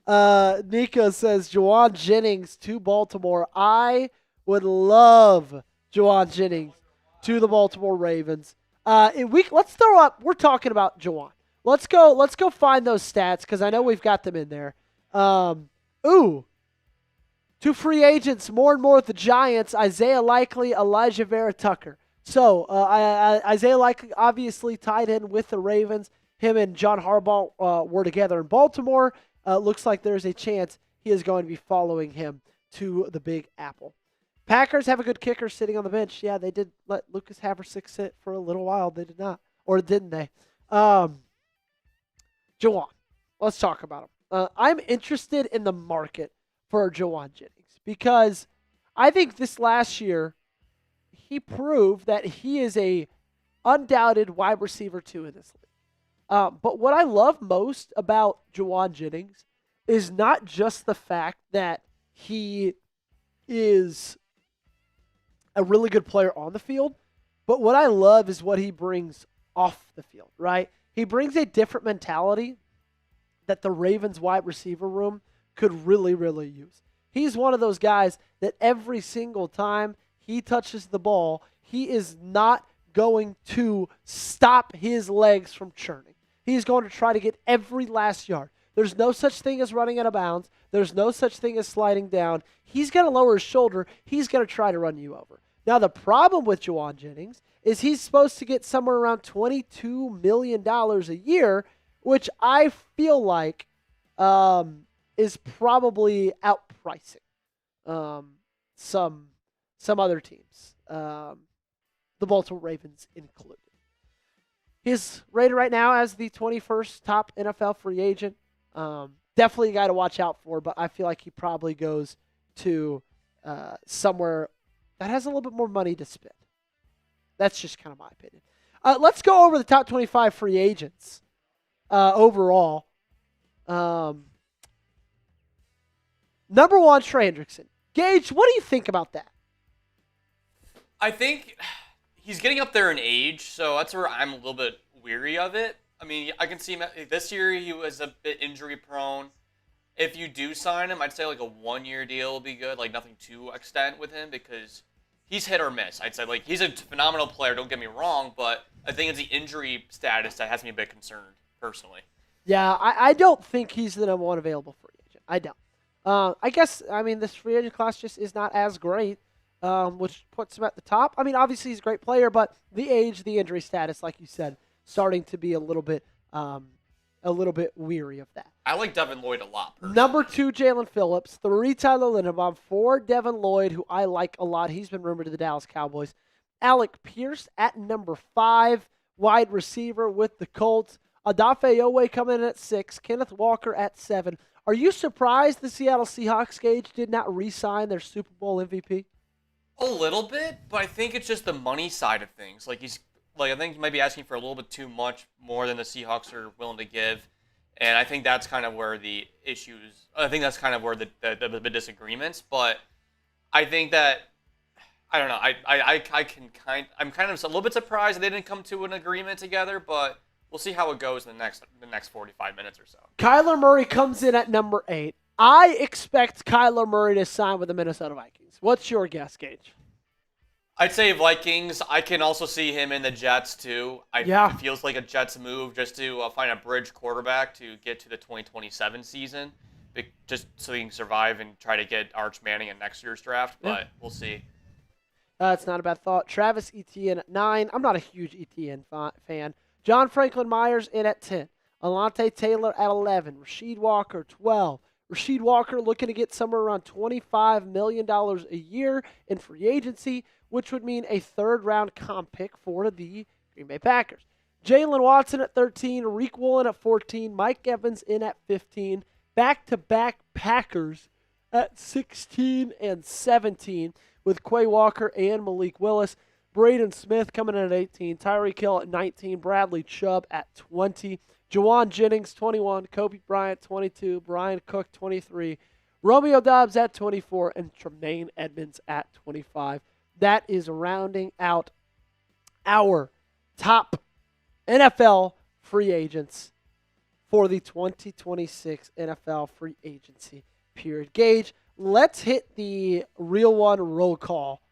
Nika says, Juwan Jennings to Baltimore. I would love Juwan Jennings to the Baltimore Ravens. Let's throw up. We're talking about Juwan. Let's go find those stats because I know we've got them in there. 2 free agents, more and more with the Giants. Isaiah Likely, Elijah Vera Tucker. So Isaiah Likely obviously tied in with the Ravens. Him and John Harbaugh were together in Baltimore. Looks like there's a chance he is going to be following him to the Big Apple. Packers have a good kicker sitting on the bench. Yeah, they did let Lucas Haversick sit for a little while. They did not. Or didn't they? Juwan. Let's talk about him. I'm interested in the market for Juwan Jennings because I think this last year he proved that he is a undoubted wide receiver 2 in this league. But what I love most about Juwan Jennings is not just the fact that he is a really good player on the field, but what I love is what he brings off the field, right? He brings a different mentality that the Ravens wide receiver room could really, really use. He's one of those guys that every single time he touches the ball, he is not going to stop his legs from churning. He's going to try to get every last yard. There's no such thing as running out of bounds. There's no such thing as sliding down. He's going to lower his shoulder. He's going to try to run you over. Now, the problem with Juwan Jennings is he's supposed to get somewhere around $22 million a year, which I feel like is probably outpricing some other teams, the Baltimore Ravens included. He's rated right now as the 21st top NFL free agent. Definitely a guy to watch out for, but I feel like he probably goes to somewhere that has a little bit more money to spend. That's just kind of my opinion. Let's go over the top 25 free agents overall. Number 1, Trey Hendrickson. Gage, what do you think about that? I think he's getting up there in age, so that's where I'm a little bit weary of it. I mean, I can see him this year. He was a bit injury prone. If you do sign him, I'd say like a 1-year deal will be good, like nothing to extent with him because he's hit or miss. I'd say like he's a phenomenal player. Don't get me wrong, but I think it's the injury status that has me a bit concerned personally. Yeah, I don't think he's the number 1 available free agent. I don't. I guess, this free agent class just is not as great, which puts him at the top. I mean, obviously he's a great player, but the age, the injury status, like you said, starting to be a little bit weary of that. I like Devin Lloyd a lot, personally. Number 2, Jalen Phillips. 3, Tyler Linderbaum. 4, Devin Lloyd, who I like a lot. He's been rumored to the Dallas Cowboys. Alec Pierce at number 5, wide receiver with the Colts. Odafe Oweh coming in at 6. Kenneth Walker at 7. Are you surprised the Seattle Seahawks, Gage, did not re-sign their Super Bowl MVP? A little bit, but I think it's just the money side of things. I think he might be asking for a little bit too much more than the Seahawks are willing to give. And I think that's kind of where the issues, I think that's kind of where the disagreements. But I think that, I don't know, I'm kind of a little bit surprised they didn't come to an agreement together, but we'll see how it goes in the next 45 minutes or so. Kyler Murray comes in at number 8. I expect Kyler Murray to sign with the Minnesota Vikings. What's your guess, Gage? I'd say Vikings. I can also see him in the Jets, too. It feels like a Jets move just to find a bridge quarterback to get to the 2027 season. just so he can survive and try to get Arch Manning in next year's draft. But we'll see. It's not a bad thought. Travis Etienne at 9. I'm not a huge Etienne fan. John Franklin Myers in at 10. Alante Taylor at 11. Rasheed Walker, 12. Rasheed Walker looking to get somewhere around $25 million a year in free agency, which would mean a third-round comp pick for the Green Bay Packers. Jalen Watson at 13. Reek Woolen at 14. Mike Evans in at 15. Back-to-back Packers at 16 and 17 with Quay Walker and Malik Willis. Braden Smith coming in at 18. Tyreek Hill at 19. Bradley Chubb at 20. Jawan Jennings, 21. Kobe Bryant, 22. Brian Cook, 23. Romeo Doubs at 24. And Tremaine Edmonds at 25. That is rounding out our top NFL free agents for the 2026 NFL free agency period. Gage, let's hit the real one roll call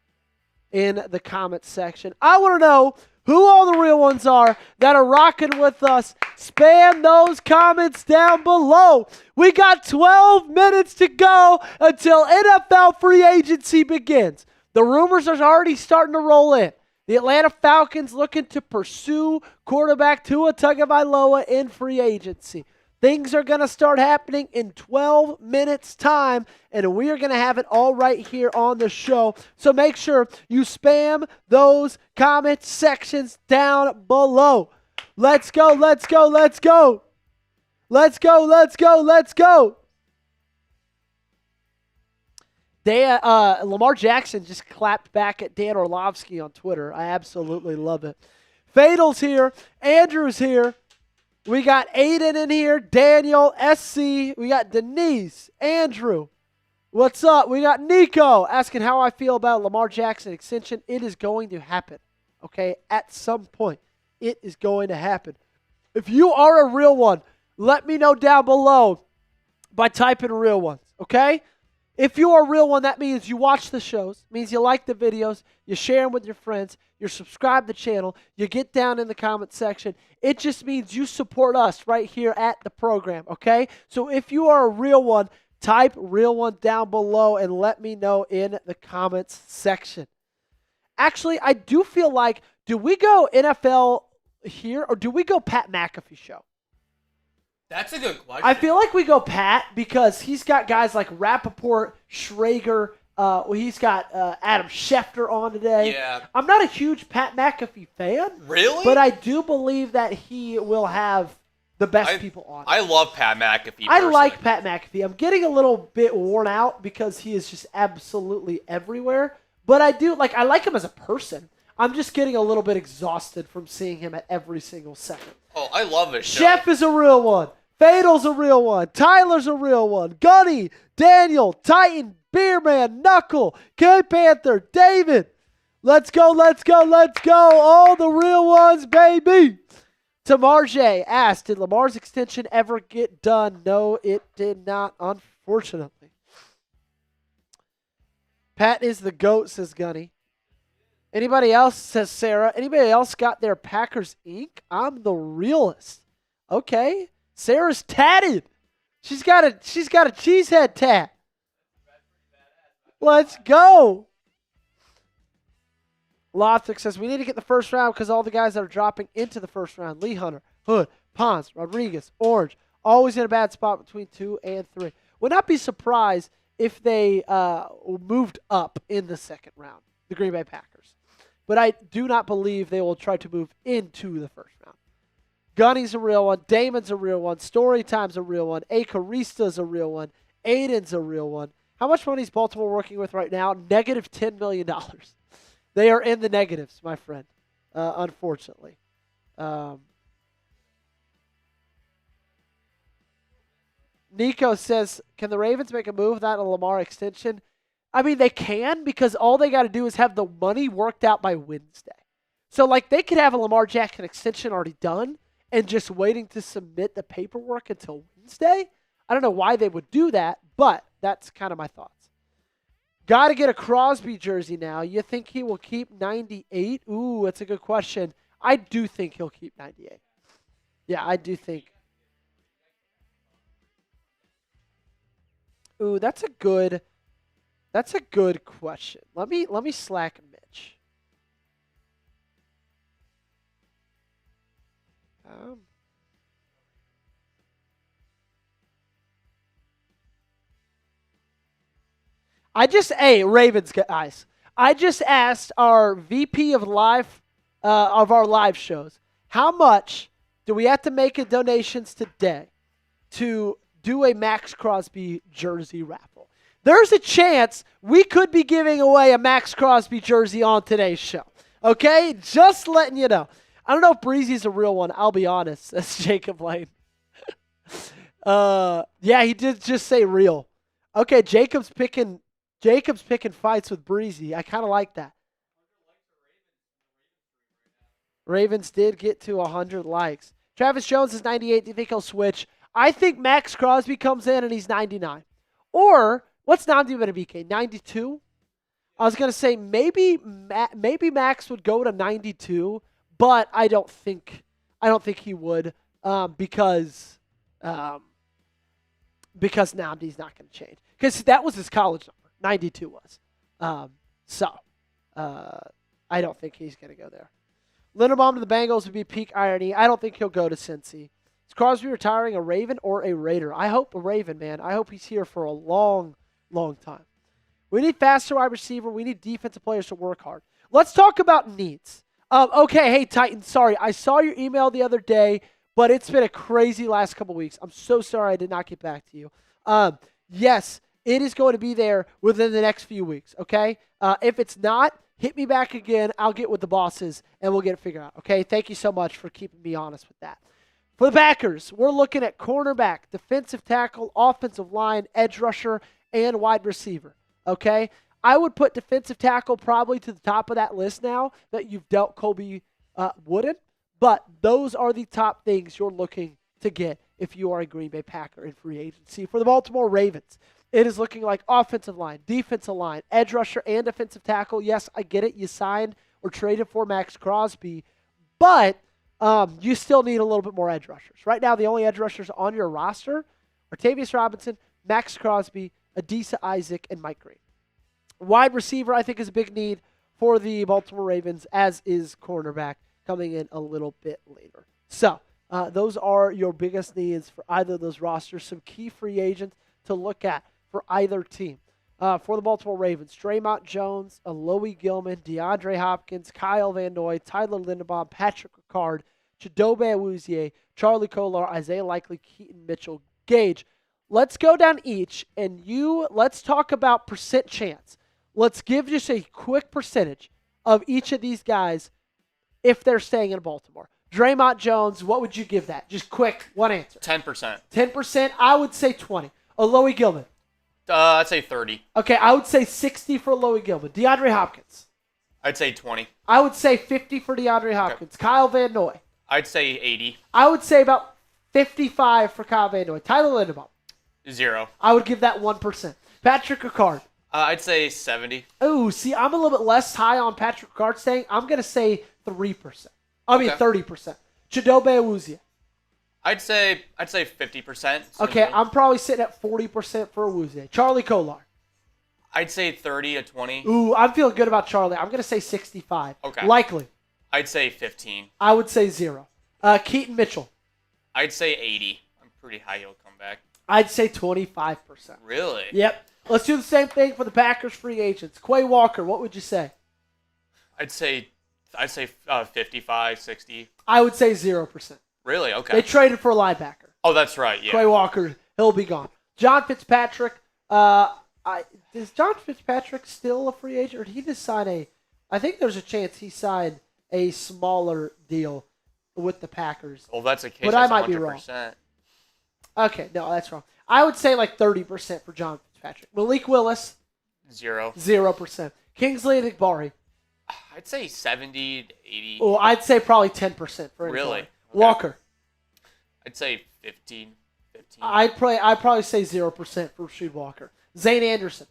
in the comments section. I want to know who all the real ones are that are rocking with us. Spam those comments down below. We got 12 minutes to go until NFL free agency begins. The rumors are already starting to roll in. The Atlanta Falcons looking to pursue quarterback Tua Tagovailoa in free agency. Things are going to start happening in 12 minutes time, and we are going to have it all right here on the show. So make sure you spam those comment sections down below. Let's go, let's go, let's go. Let's go, let's go, let's go. Lamar Jackson just clapped back at Dan Orlovsky on Twitter. I absolutely love it. Fatal's here. Andrew's here. We got Aiden in here. Daniel, SC. We got Denise. Andrew. What's up? We got Nico asking how I feel about Lamar Jackson extension. It is going to happen. Okay? At some point, it is going to happen. If you are a real one, let me know down below by typing real ones. Okay? If you are a real one, that means you watch the shows, means you like the videos, you share them with your friends, you subscribe to the channel, you get down in the comment section. It just means you support us right here at the program, okay? So if you are a real one, type real one down below and let me know in the comments section. Actually, I do feel like, do we go NFL here or do we go Pat McAfee show? That's a good question. I feel like we go Pat because he's got guys like Rappaport, Schrager. He's got Adam Schefter on today. Yeah. I'm not a huge Pat McAfee fan. Really? But I do believe that he will have the best people on. I love Pat McAfee. I like Pat McAfee. I'm getting a little bit worn out because he is just absolutely everywhere. But I like him as a person. I'm just getting a little bit exhausted from seeing him at every single second. Oh, I love it. Chef is a real one. Fatal's a real one. Tyler's a real one. Gunny, Daniel, Titan, Beerman, Knuckle, K-Panther, David. Let's go, let's go, let's go. All the real ones, baby. Tamarjay asked, did Lamar's extension ever get done? No, it did not, unfortunately. Pat is the GOAT, says Gunny. Anybody else, says Sarah. Anybody else got their Packers ink? I'm the realist. Okay. Sarah's tatted. She's got a cheesehead tat. Let's go. Lothric says we need to get the first round because all the guys that are dropping into the first round, Lee Hunter, Hood, Pons, Rodriguez, Orange, always in a bad spot between 2 and 3. Would not be surprised if they moved up in the second round, the Green Bay Packers. But I do not believe they will try to move into the first round. Gunny's a real one. Damon's a real one. Storytime's a real one. Acarista's a real one. Aiden's a real one. How much money is Baltimore working with right now? Negative $10 million. They are in the negatives, my friend, unfortunately. Nico says, can the Ravens make a move without a Lamar extension? I mean, they can because all they got to do is have the money worked out by Wednesday. So, they could have a Lamar Jackson extension already done and just waiting to submit the paperwork until Wednesday. I don't know why they would do that, but that's kind of my thoughts. Got to get a Crosby jersey now. You think he will keep 98? Ooh, that's a good question. I do think he'll keep 98. Yeah, I do think. Ooh, that's a good question. Let me slack Mitch. Ravens guys. I just asked our VP of our live shows, how much do we have to make in donations today to do a Maxx Crosby jersey raffle? There's a chance we could be giving away a Maxx Crosby jersey on today's show. Okay? Just letting you know. I don't know if Breezy's a real one. I'll be honest. That's Jacob Lane. Yeah, he did just say real. Okay, Jacob's picking fights with Breezy. I kind of like that. Ravens did get to 100 likes. Travis Jones is 98. Do you think he'll switch? I think Maxx Crosby comes in and he's 99. Or, what's Namdi going to be, 92? I was going to say maybe Max would go to 92, but I don't think he would because Namdi's not going to change. Because that was his college number. 92 was. I don't think he's going to go there. Linderbaum to the Bengals would be peak irony. I don't think he'll go to Cincy. Is Crosby retiring a Raven or a Raider? I hope a Raven, man. I hope he's here for a long, long time. We need faster wide receiver. We need defensive players to work hard. Let's talk about needs. Okay, hey, Titan, sorry. I saw your email the other day, but it's been a crazy last couple weeks. I'm so sorry I did not get back to you. Yes, it is going to be there within the next few weeks, okay? If it's not, hit me back again. I'll get with the bosses, and we'll get it figured out, okay? Thank you so much for keeping me honest with that. For the Packers, we're looking at cornerback, defensive tackle, offensive line, edge rusher, and wide receiver, okay? I would put defensive tackle probably to the top of that list now that you've dealt Colby Wooden, but those are the top things you're looking to get if you are a Green Bay Packer in free agency. For the Baltimore Ravens, it is looking like offensive line, defensive line, edge rusher, and defensive tackle. Yes, I get it. You signed or traded for Maxx Crosby, but you still need a little bit more edge rushers. Right now, the only edge rushers on your roster are Tavius Robinson, Maxx Crosby, Adisa Isaac, and Mike Green. Wide receiver, I think, is a big need for the Baltimore Ravens, as is cornerback coming in a little bit later. So those are your biggest needs for either of those rosters. Some key free agents to look at for either team. For the Baltimore Ravens, Draymond Jones, Alohi Gilman, DeAndre Hopkins, Kyle Van Noy, Tyler Linderbaum, Patrick Ricard, Chidobe Awuzie, Charlie Kolar, Isaiah Likely, Keaton Mitchell, Gage. Let's go down each, and let's talk about percent chance. Let's give just a quick percentage of each of these guys if they're staying in Baltimore. Draymond Jones, what would you give that? Just quick, one answer. 10%. 10%? I would say 20. Alohi Gilman. I'd say 30. Okay, I would say 60 for Alohi Gilman. DeAndre Hopkins. I'd say 20. I would say 50 for DeAndre Hopkins. Okay. Kyle Van Noy. I'd say 80. I would say about 55 for Kyle Van Noy. Tyler Linderbaum. 0. I would give that 1%. Patrick Ricard. I'd say 70. Oh, see, I'm a little bit less high on Patrick Ricard staying. I'm going to say 3%. 30%. Chidobe Awuzie. I'd say 50%. Okay, I'm probably sitting at 40% for Awuzie. Charlie Kolar. I'd say 30 to 20. Ooh, I'm feeling good about Charlie. I'm going to say 65. Okay. Likely. I'd say 15. I would say 0. Keaton Mitchell. I'd say 80. I'm pretty high he'll come back. I'd say 25%. Really? Yep. Let's do the same thing for the Packers free agents. Quay Walker, what would you say? I'd say 55, 60. I would say 0%. Really? Okay. They traded for a linebacker. Oh, that's right. Yeah. Quay Walker, he'll be gone. John Fitzpatrick. Is John Fitzpatrick still a free agent, or did he just sign I think there's a chance he signed a smaller deal with the Packers. Well, that's a case. But I might be wrong. Okay, no, that's wrong. I would say like 30% for John Fitzpatrick. Malik Willis. 0. 0%. Kingsley Enagbare. I'd say 70 to 80. Oh, I'd say probably 10% for Enagbare. Really? Okay. Walker. I'd say 15. I'd probably say 0% for Rasheed Walker. Zane Anderson.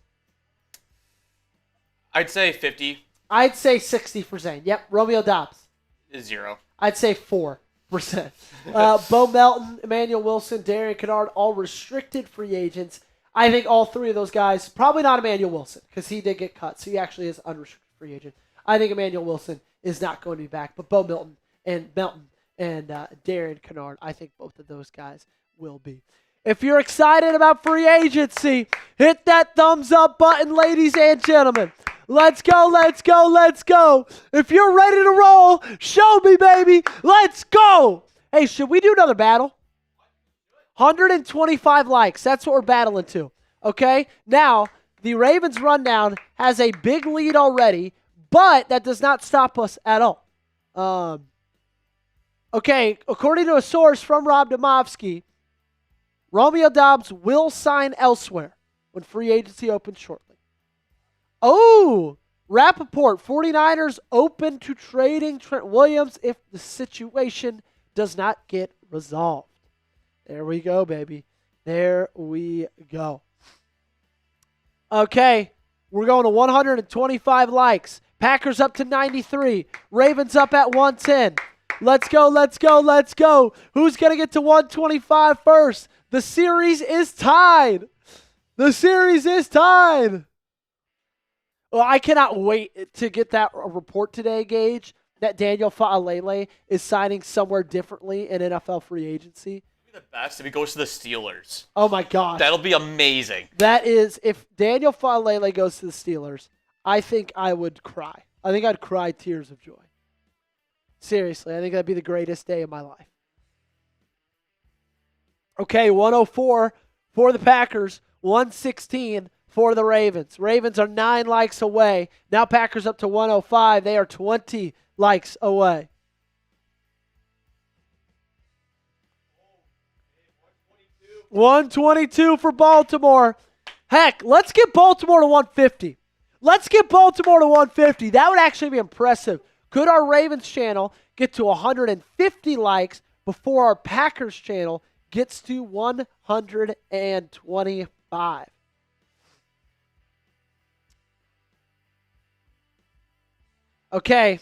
I'd say 50. I'd say 60 for Zane. Yep. Romeo Dobbs. 0. I'd say 4%. Bo Melton, Emmanuel Wilson, Darian Kennard, all restricted free agents. I think all three of those guys, probably not Emmanuel Wilson, because he did get cut, so he actually is unrestricted free agent. I think Emmanuel Wilson is not going to be back, but Bo Melton and Darren Kennard, I think both of those guys will be. If you're excited about free agency, hit that thumbs up button, ladies and gentlemen. Let's go, let's go, let's go. If you're ready to roll, show me, baby. Let's go. Hey, should we do another battle? 125 likes. That's what we're battling to. Okay? Now, the Ravens Rundown has a big lead already, but that does not stop us at all. Okay, according to a source from Rob Demovsky, Romeo Doubs will sign elsewhere when free agency opens shortly. Oh, Rappaport, 49ers open to trading Trent Williams if the situation does not get resolved. There we go, baby. There we go. Okay, we're going to 125 likes. Packers up to 93. Ravens up at 110. Let's go, let's go, let's go. Who's going to get to 125 first? The series is tied. The series is tied. Well, I cannot wait to get that report today, Gage, that Daniel Fa'alele is signing somewhere differently in NFL free agency. It'd be the best if he goes to the Steelers. Oh, my gosh. That'll be amazing. That is, if Daniel Fa'alele goes to the Steelers, I think I would cry. I think I'd cry tears of joy. Seriously, I think that'd be the greatest day of my life. Okay, 104 for the Packers, 116 for the Ravens. Ravens are 9 likes away. Now Packers up to 105. They are 20 likes away. Oh, 122 for Baltimore. Heck, let's get Baltimore to 150. Let's get Baltimore to 150. That would actually be impressive. Could our Ravens channel get to 150 likes before our Packers channel gets to 125? Okay,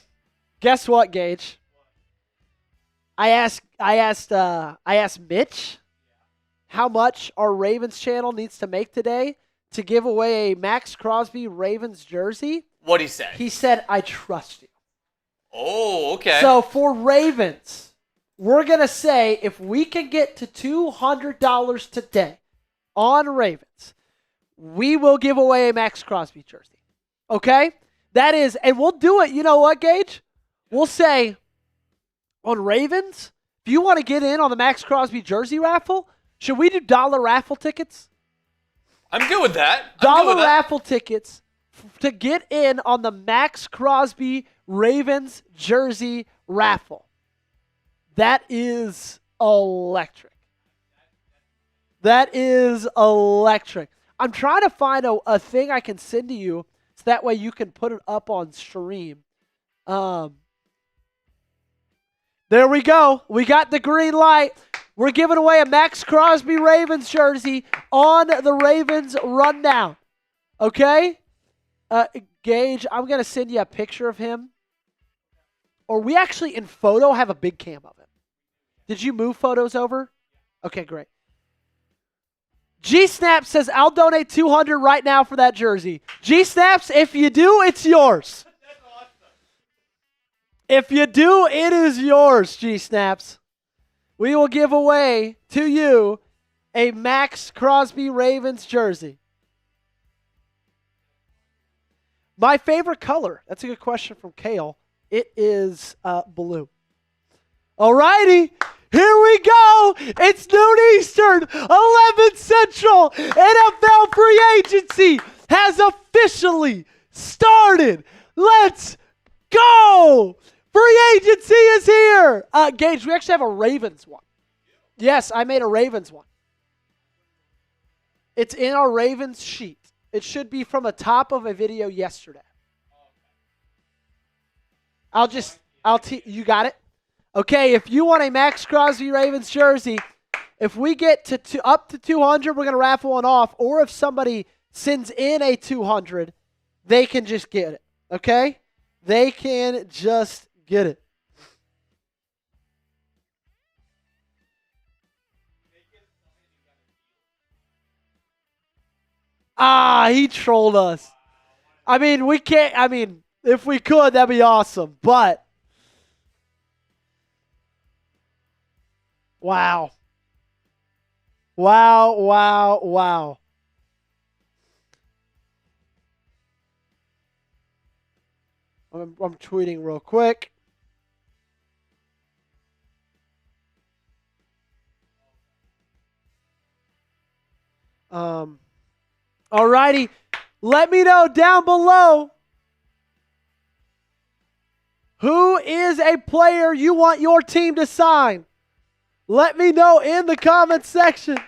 guess what, Gage? I asked Mitch how much our Ravens channel needs to make today to give away a Maxx Crosby Ravens jersey. What'd he say? He said, I trust you. Oh, okay. So for Ravens, we're going to say if we can get to $200 today on Ravens, we will give away a Maxx Crosby jersey. Okay? That is, and we'll do it. You know what, Gage? We'll say on Ravens, if you want to get in on the Maxx Crosby jersey raffle, should we do dollar raffle tickets? I'm good with that. Dollar raffle tickets to get in on the Maxx Crosby Ravens jersey raffle. That is electric. That is electric. I'm trying to find a thing I can send to you so that way you can put it up on stream. There we go. We got the green light. We're giving away a Maxx Crosby Ravens jersey on the Ravens Rundown. Okay? Gage, I'm going to send you a picture of him. Or we actually, in photo, have a big cam of him. Did you move photos over? Okay, great. G-Snap says, I'll donate $200 right now for that jersey. G-Snaps, if you do, it's yours. That's awesome. If you do, it is yours, G-Snaps. We will give away to you a Maxx Crosby Ravens jersey. My favorite color. That's a good question from Kale. It is blue. All righty. Here we go. It's noon Eastern, 11 Central. NFL free agency has officially started. Let's go. Free agency is here. Gage, we actually have a Ravens one. Yes, I made a Ravens one. It's in our Ravens sheet. It should be from the top of a video yesterday. You got it? Okay, if you want a Maxx Crosby Ravens jersey, if we get to up to 200, we're going to raffle one off. Or if somebody sends in a 200, they can just get it. Okay? They can just get it. He trolled us. I mean, we can't. I mean, if we could, that'd be awesome. But wow. Wow, wow, wow. I'm tweeting real quick. Alrighty. Let me know down below who is a player you want your team to sign. Let me know in the comments section.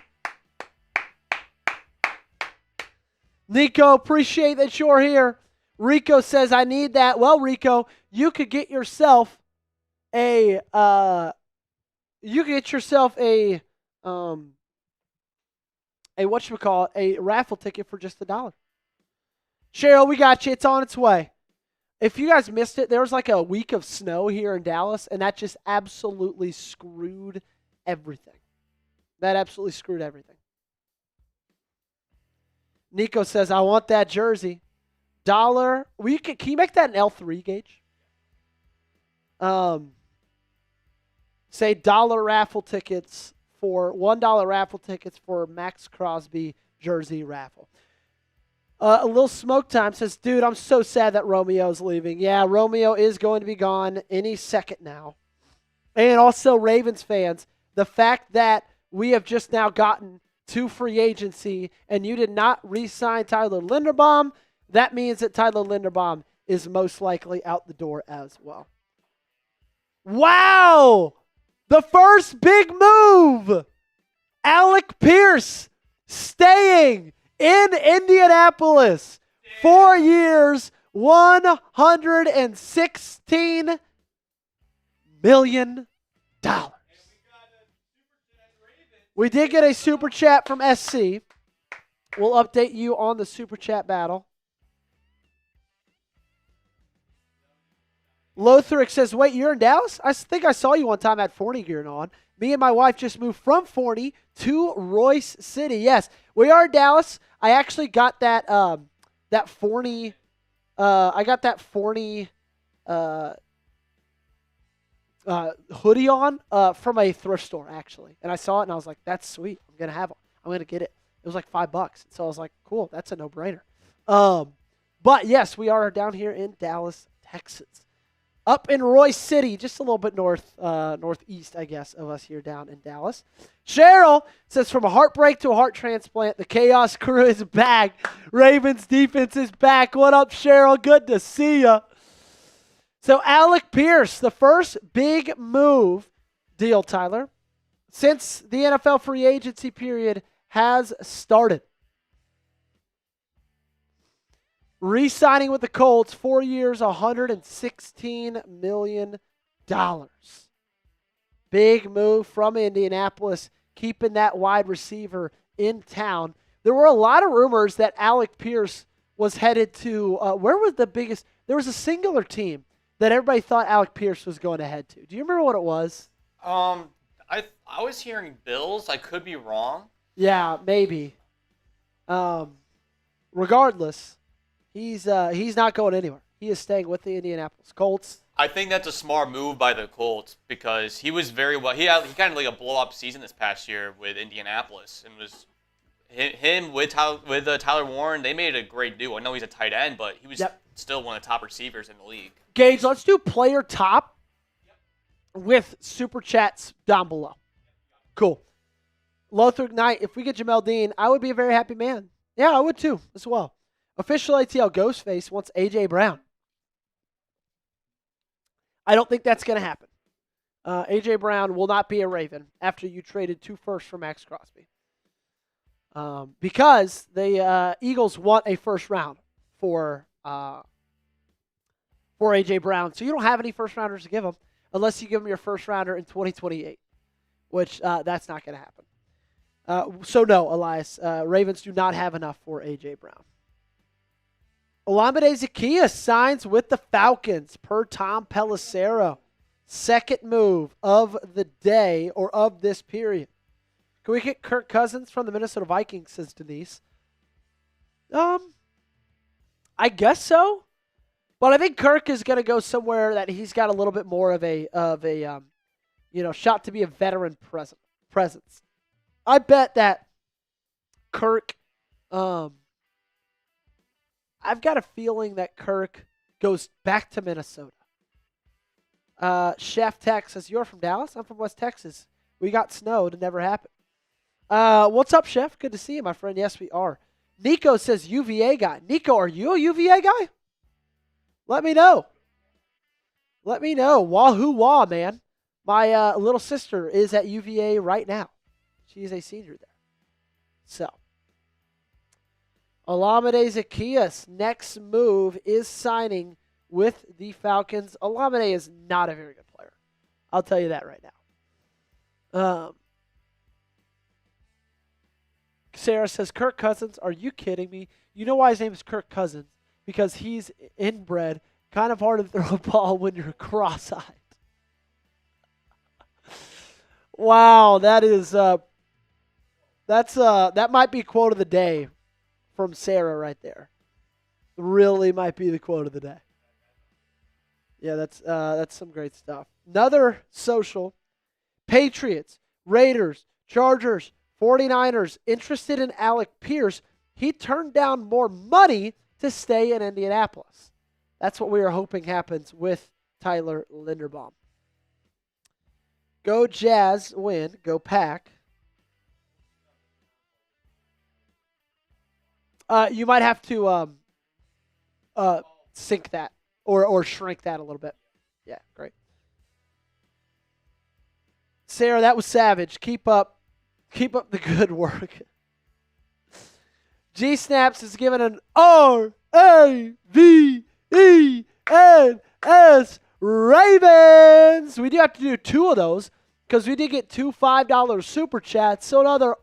Nico, appreciate that you're here. Rico says, I need that. Well, Rico, you could get yourself a a raffle ticket for just $1. Cheryl, we got you. It's on its way. If you guys missed it, there was like a week of snow here in Dallas, and that just absolutely screwed everything. That absolutely screwed everything. Nico says, I want that jersey. $1. Can you make that an L3 gauge? Say $1 raffle tickets for $1 raffle tickets for Maxx Crosby jersey raffle. A little smoke time says, dude, I'm so sad that Romeo's leaving. Yeah, Romeo is going to be gone any second now. And also, Ravens fans, the fact that we have just now gotten to free agency and you did not re-sign Tyler Linderbaum, that means that Tyler Linderbaum is most likely out the door as well. Wow! The first big move! Alec Pierce staying in Indianapolis. 4 years, $116 million. We did get a super chat from SC. We'll update you on the super chat battle. Lothric says, wait, you're in Dallas? I think I saw you one time at Forney gearing on. Me and my wife just moved from Forney to Royce City. Yes, we are in Dallas. I actually got that that Forney hoodie on from a thrift store, actually. And I saw it, and I was like, that's sweet. I'm going to get it. It was like $5. So I was like, cool, that's a no-brainer. But, yes, we are down here in Dallas, Texas. Up in Royce City, just a little bit northeast, I guess, of us here down in Dallas. Cheryl says, from a heartbreak to a heart transplant, the Chaos Crew is back. Ravens defense is back. What up, Cheryl? Good to see ya. So Alec Pierce, the first big move deal, Tyler, since the NFL free agency period has started. Re-signing with the Colts, 4 years, $116 million. Big move from Indianapolis, keeping that wide receiver in town. There were a lot of rumors that Alec Pierce was headed to, where was the biggest? There was a singular team that everybody thought Alec Pierce was going to head to. Do you remember what it was? I was hearing Bills. I could be wrong. Yeah, maybe. Regardless, he's not going anywhere. He is staying with the Indianapolis Colts. I think that's a smart move by the Colts because he was very well. He kind of like a blow-up season this past year with Indianapolis, and was him with Tyler Warren. They made a great duo. I know he's a tight end, but he was still one of the top receivers in the league. Gage, let's do player top with super chats down below. Cool. Lothar Knight, if we get Jamel Dean, I would be a very happy man. Yeah, I would too, as well. Official ATL Ghostface wants A.J. Brown. I don't think that's going to happen. A.J. Brown will not be a Raven after you traded 2 firsts for Maxx Crosby. Because the Eagles want a first round for A.J. Brown. So you don't have any first rounders to give him unless you give him your first rounder in 2028, which that's not going to happen. So no, Elias, Ravens do not have enough for A.J. Brown. Olamide Zaccheaus signs with the Falcons per Tom Pelissero. Second move of the day or of this period. Can we get Kirk Cousins from the Minnesota Vikings, says Denise. I guess so. But I think Kirk is going to go somewhere that he's got a little bit more of a shot to be a veteran presence. I bet that Kirk, I've got a feeling that Kirk goes back to Minnesota. Chef Tex says, you're from Dallas? I'm from West Texas. We got snow. It never happened. What's up, Chef? Good to see you, my friend. Yes, we are. Nico says UVA guy. Nico, are you a UVA guy? Let me know. Wahoo wah, man. My little sister is at UVA right now. She is a senior there. So, Olamide Zaccheaus, next move is signing with the Falcons. Olamide is not a very good player. I'll tell you that right now. Sarah says, Kirk Cousins, are you kidding me? You know why his name is Kirk Cousins? Because he's inbred, kind of hard to throw a ball when you're cross-eyed. Wow, that is that might be quote of the day from Sarah right there. Really might be the quote of the day. Yeah, that's some great stuff. Another social. Patriots, Raiders, Chargers, 49ers interested in Alec Pierce. He turned down more money to stay in Indianapolis. That's what we are hoping happens with Tyler Linderbaum. Go Jazz, win. Go Pack. You might have to sync that or shrink that a little bit. Yeah, great. Sarah, that was savage. Keep up the good work. G Snaps is given an RAVENS Ravens. We do have to do 2 of those because we did get 2 $5 super chats. So another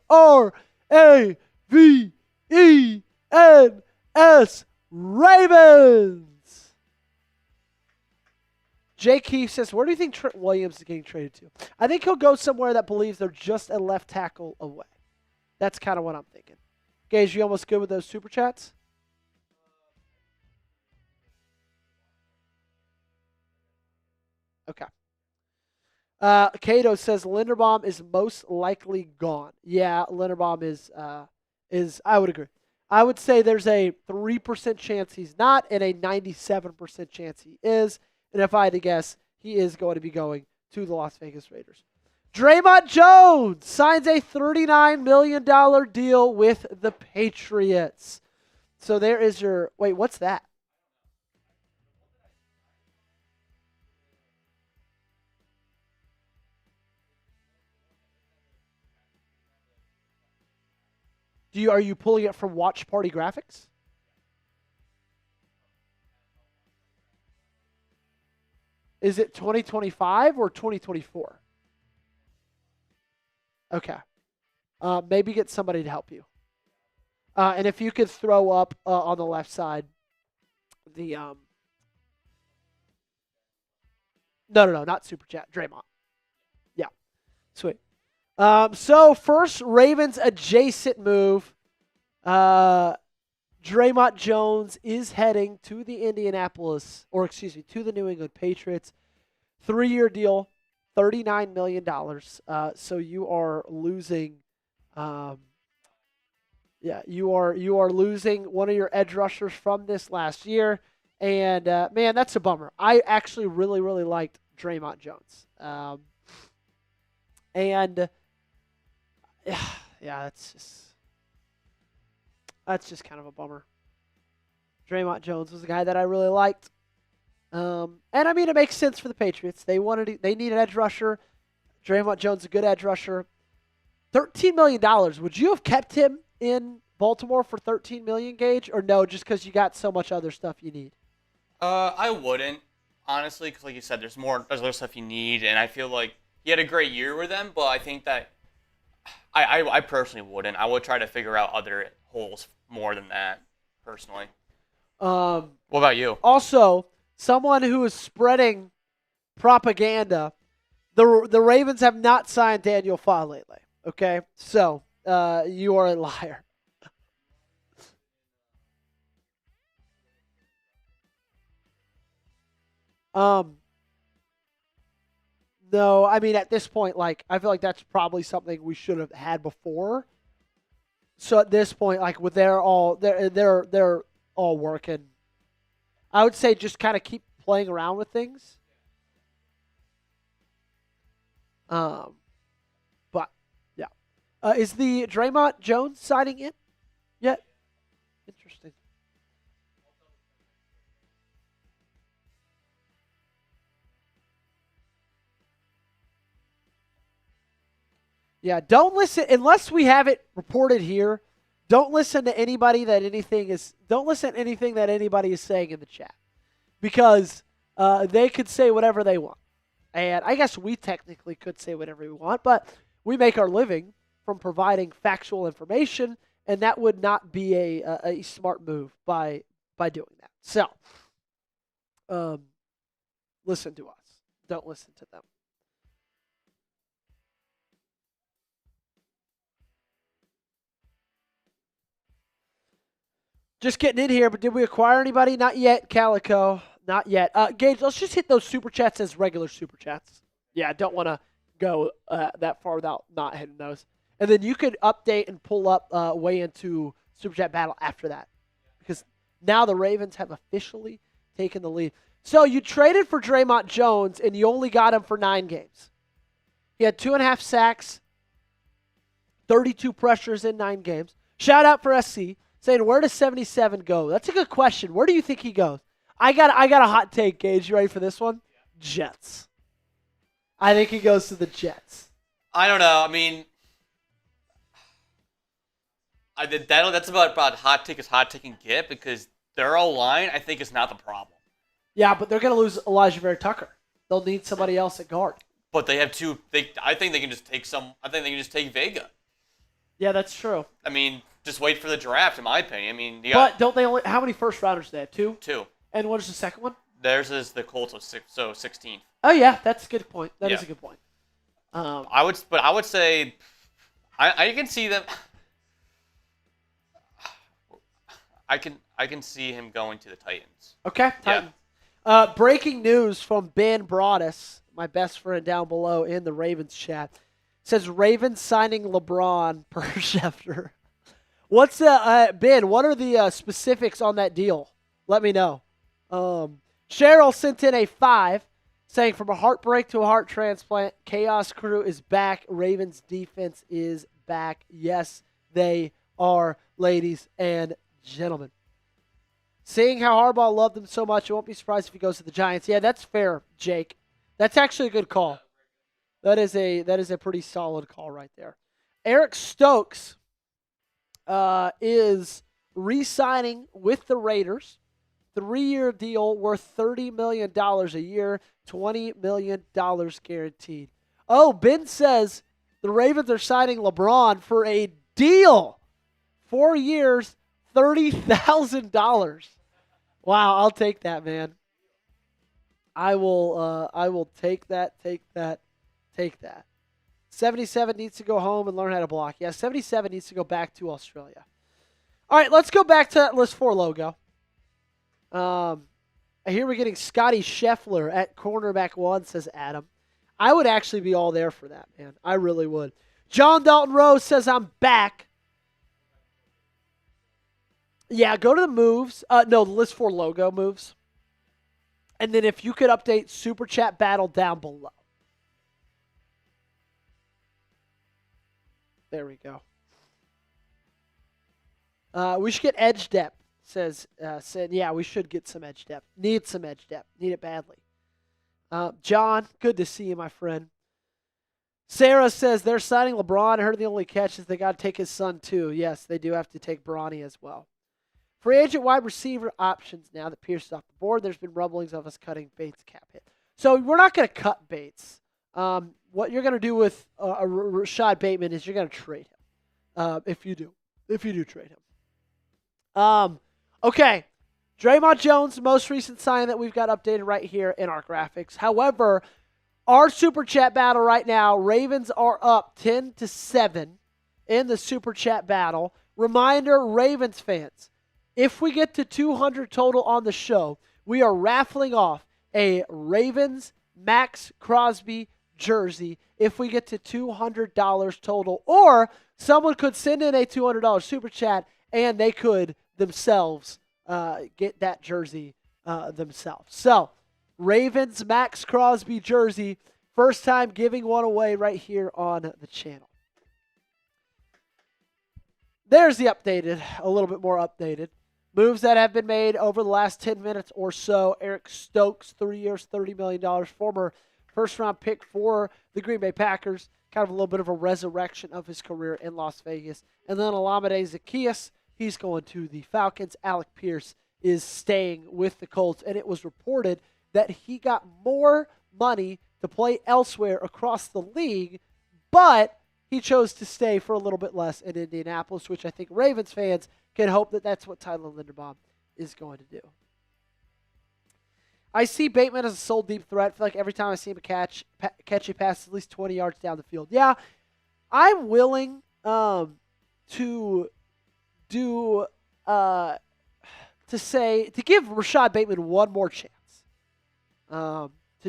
RAVENS Ravens. Jay Keefe says, where do you think Trent Williams is getting traded to? I think he'll go somewhere that believes they're just a left tackle away. That's kind of what I'm thinking. Gage, you almost good with those super chats? Okay. Cato says Linderbaum is most likely gone. Yeah, Linderbaum is I would agree. I would say there's a 3% chance he's not and a 97% chance he is. And if I had to guess, he is going to be going to the Las Vegas Raiders. Draymond Jones signs a $39 million deal with the Patriots. So there is your... Wait, what's that? Are you pulling it from Watch Party Graphics? Is it 2025 or 2024? Okay. Maybe get somebody to help you. And if you could throw up on the left side the No, not Super Chat. Draymond. Yeah. Sweet. So first Ravens adjacent move. Draymond Jones is heading to the to the New England Patriots. 3-year deal, $39 million. So you are losing, you are losing one of your edge rushers from this last year. And, man, that's a bummer. I actually really, really liked Draymond Jones. That's just kind of a bummer. Draymond Jones was a guy that I really liked. And I mean, it makes sense for the Patriots. They need an edge rusher. Draymond Jones is a good edge rusher. $13 million. Would you have kept him in Baltimore for $13 million, Gage? Or no, just because you got so much other stuff you need? I wouldn't, honestly, because like you said, there's other stuff you need. And I feel like he had a great year with them, but I think that I personally wouldn't. I would try to figure out other holes more than that, personally. What about you? Also, someone who is spreading propaganda, the Ravens have not signed Daniel Fa lately, okay? So, you are a liar. No, I mean at this point, like I feel like that's probably something we should have had before. So at this point, like with they're all working. I would say just kind of keep playing around with things. But yeah, is the Draymond Jones signing in yet? Interesting. Yeah, don't listen unless we have it reported here. Don't listen to anybody that anything is. Don't listen to anything that anybody is saying in the chat because they could say whatever they want, and I guess we technically could say whatever we want, but we make our living from providing factual information, and that would not be a smart move by doing that. So, listen to us. Don't listen to them. Just getting in here, but did we acquire anybody? Not yet, Calico. Not yet. Gage, let's just hit those super chats as regular super chats. Yeah, I don't want to go that far without not hitting those. And then you could update and pull up way into super chat battle after that. Because now the Ravens have officially taken the lead. So you traded for Draymond Jones, and you only got him for 9 games. He had 2.5 sacks, 32 pressures in 9 games. Shout out for SC. Saying, where does 77 go? That's a good question. Where do you think he goes? I got a hot take, Gage. You ready for this one? Jets. I think he goes to the Jets. I don't know. I mean, that's about hot take as hot take can get because their O-line, I think, is not the problem. Yeah, but they're going to lose Elijah Vera Tucker. They'll need somebody else at guard. But they have two. I think they can just take take Vega. Yeah, that's true. I mean, just wait for the draft, in my opinion. I mean, but don't they only? How many first rounders do they have? 2. 2. And what is the second one? Theirs is the Colts, so 16. Oh yeah, that's a good point. That is a good point. I would say, I can see them. I can see him going to the Titans. Okay, Titans. Yeah. Breaking news from Ben Broadus, my best friend down below in the Ravens chat, says Ravens signing LeBron per Schefter. What's Ben? What are the specifics on that deal? Let me know. Cheryl sent in a 5, saying from a heartbreak to a heart transplant, Chaos Crew is back. Ravens defense is back. Yes, they are, ladies and gentlemen. Seeing how Harbaugh loved them so much, I won't be surprised if he goes to the Giants. Yeah, that's fair, Jake. That's actually a good call. That is a pretty solid call right there. Eric Stokes is re-signing with the Raiders. 3-year deal worth $30 million a year, $20 million guaranteed. Oh, Ben says the Ravens are signing LeBron for a deal. 4 years, $30,000. Wow, I'll take that, man. I will take that. 77 needs to go home and learn how to block. Yeah, 77 needs to go back to Australia. All right, let's go back to that list 4 logo. I hear we're getting Scotty Scheffler at cornerback 1, says Adam. I would actually be all there for that, man. I really would. John Dalton Rose says I'm back. Yeah, go to the moves. No, the list 4 logo moves. And then if you could update Super Chat Battle down below. There we go. We should get edge depth, said, yeah, we should get some edge depth. Need some edge depth. Need it badly. John, good to see you, my friend. Sarah says they're signing LeBron. I heard the only catch is they got to take his son, too. Yes, they do have to take Bronny as well. Free agent wide receiver options now that Pierce is off the board. There's been rumblings of us cutting Bates' cap hit. So we're not going to cut Bates. What you're going to do with Rashad Bateman is you're going to trade him if you do trade him. Okay. Draymond Jones, most recent sign that we've got updated right here in our graphics. However, our Super Chat battle right now, Ravens are up 10-7 in the Super Chat battle. Reminder, Ravens fans, if we get to 200 total on the show, we are raffling off a Ravens Maxx Crosby jersey if we get to $200 total. Or someone could send in a $200 super chat and they could themselves get that jersey themselves. So, Ravens Maxx Crosby jersey. First time giving one away right here on the channel. There's the updated, a little bit more updated. Moves that have been made over the last 10 minutes or so. Eric Stokes, 3 years, $30 million. Former first-round pick for the Green Bay Packers. Kind of a little bit of a resurrection of his career in Las Vegas. And then Olamide Zaccheaus, he's going to the Falcons. Alec Pierce is staying with the Colts. And it was reported that he got more money to play elsewhere across the league, but he chose to stay for a little bit less in Indianapolis, which I think Ravens fans can hope that that's what Tyler Linderbaum is going to do. I see Bateman as a sole deep threat. I feel like every time I see him catch a pass at least 20 yards down the field. Yeah, I'm willing to give Rashad Bateman one more chance. To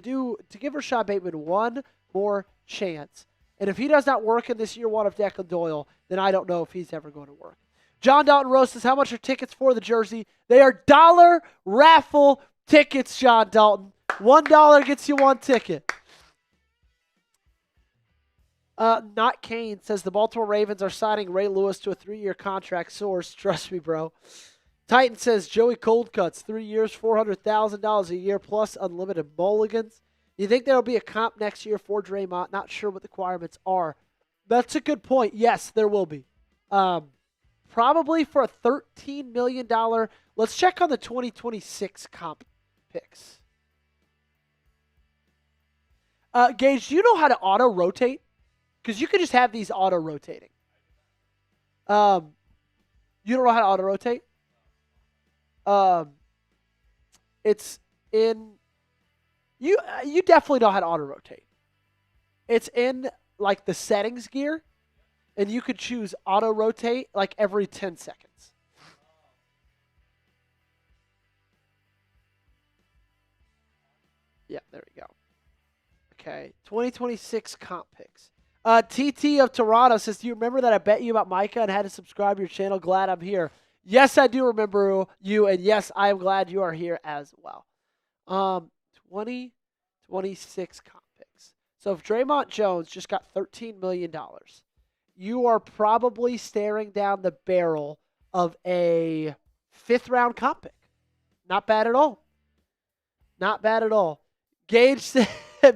give Rashad Bateman one more chance. And if he does not work in this year one of Declan Doyle, then I don't know if he's ever going to work. John Dalton Rose says, how much are tickets for the jersey? They are dollar raffle tickets, John Dalton. $1 gets you one ticket. Not Kane says the Baltimore Ravens are signing Ray Lewis to a 3-year contract. Source, trust me, bro. Titan says Joey Coldcuts, 3 years, $400,000 a year plus unlimited mulligans. You think there will be a comp next year for Draymond? Not sure what the requirements are. That's a good point. Yes, there will be. Probably for a $13 million. Let's check on the 2026 comp picks. Gage, do you know how to auto-rotate? Because you could just have these auto-rotating. You don't know how to auto-rotate? It's in... You definitely know how to auto-rotate. It's in, like, the settings gear, and you could choose auto-rotate, like, every 10 seconds. Yeah, there we go. Okay, 2026 comp picks. TT of Toronto says, do you remember that I bet you about Micah and had to subscribe to your channel? Glad I'm here. Yes, I do remember you, and yes, I am glad you are here as well. 2026 comp picks. So if Draymond Jones just got $13 million, you are probably staring down the barrel of a 5th-round comp pick. Not bad at all. Not bad at all. Gage said,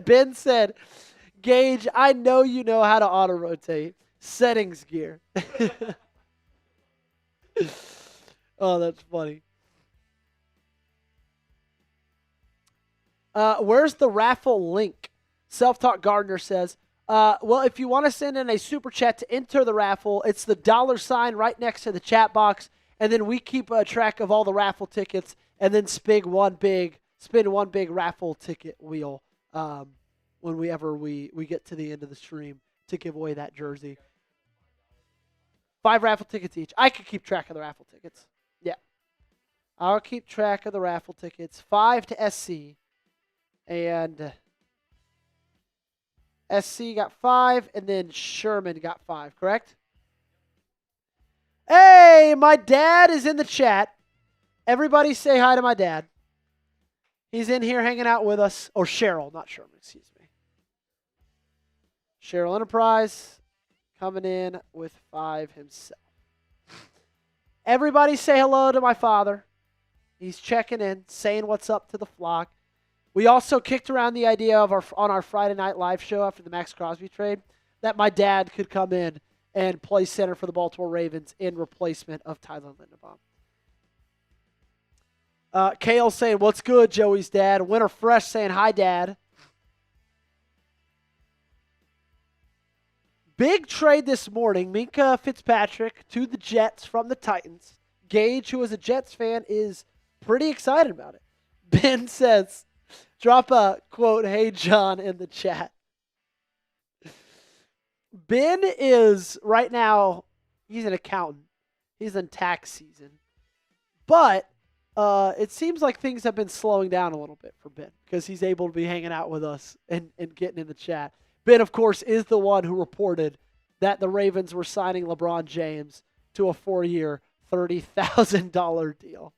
Ben said, Gage, I know you know how to auto-rotate. Settings gear. Oh, that's funny. Where's the raffle link? Self-Taught Gardner says, well, if you want to send in a super chat to enter the raffle, it's the $ right next to the chat box, and then we keep track of all the raffle tickets, and then spin one big raffle ticket wheel whenever we get to the end of the stream to give away that jersey. 5 raffle tickets each. I could keep track of the raffle tickets. Yeah. I'll keep track of the raffle tickets. 5 to SC. And SC got 5, and then Sherman got 5, correct? Hey, my dad is in the chat. Everybody say hi to my dad. He's in here hanging out with us. Or Cheryl, not Sherman, excuse me. Cheryl Enterprise coming in with 5 himself. Everybody say hello to my father. He's checking in, saying what's up to the flock. We also kicked around the idea of on our Friday night live show after the Maxx Crosby trade that my dad could come in and play center for the Baltimore Ravens in replacement of Tyler Linderbaum. Kale saying, what's good, Joey's dad? Winter Fresh saying, hi, Dad. Big trade this morning. Minkah Fitzpatrick to the Jets from the Titans. Gage, who is a Jets fan, is pretty excited about it. Ben says, drop a quote, hey, John, in the chat. Ben is, right now, he's an accountant. He's in tax season. But it seems like things have been slowing down a little bit for Ben because he's able to be hanging out with us and getting in the chat. Ben, of course, is the one who reported that the Ravens were signing LeBron James to a 4-year, $30,000 deal.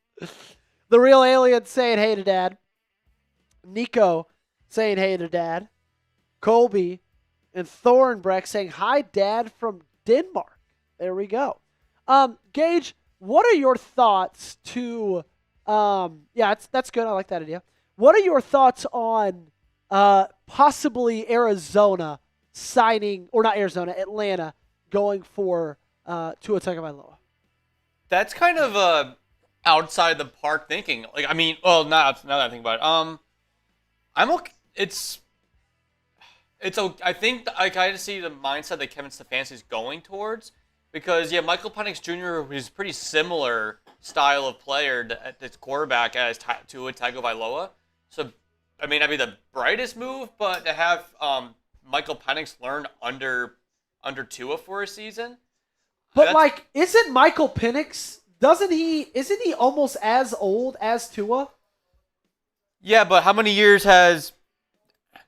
The Real Alien saying hey to Dad. Nico saying hey to Dad. Colby and Thornbreck saying hi, Dad, from Denmark. There we go. Gage, what are your thoughts to that's good. I like that idea. What are your thoughts on possibly Arizona signing, or not Arizona, Atlanta going for Tua Tagovailoa? That's kind of outside the park thinking. Like, I mean, well, not now that I think about it. I'm okay. It's I think I kind of see the mindset that Kevin Stefanski is going towards, because Michael Penix Jr. is pretty similar style of player at this quarterback as Tua Tagovailoa. So, I mean, that'd be the brightest move, but to have Michael Penix learn under Tua for a season. But isn't Michael Penix? Isn't he almost as old as Tua? Yeah, but how many years has?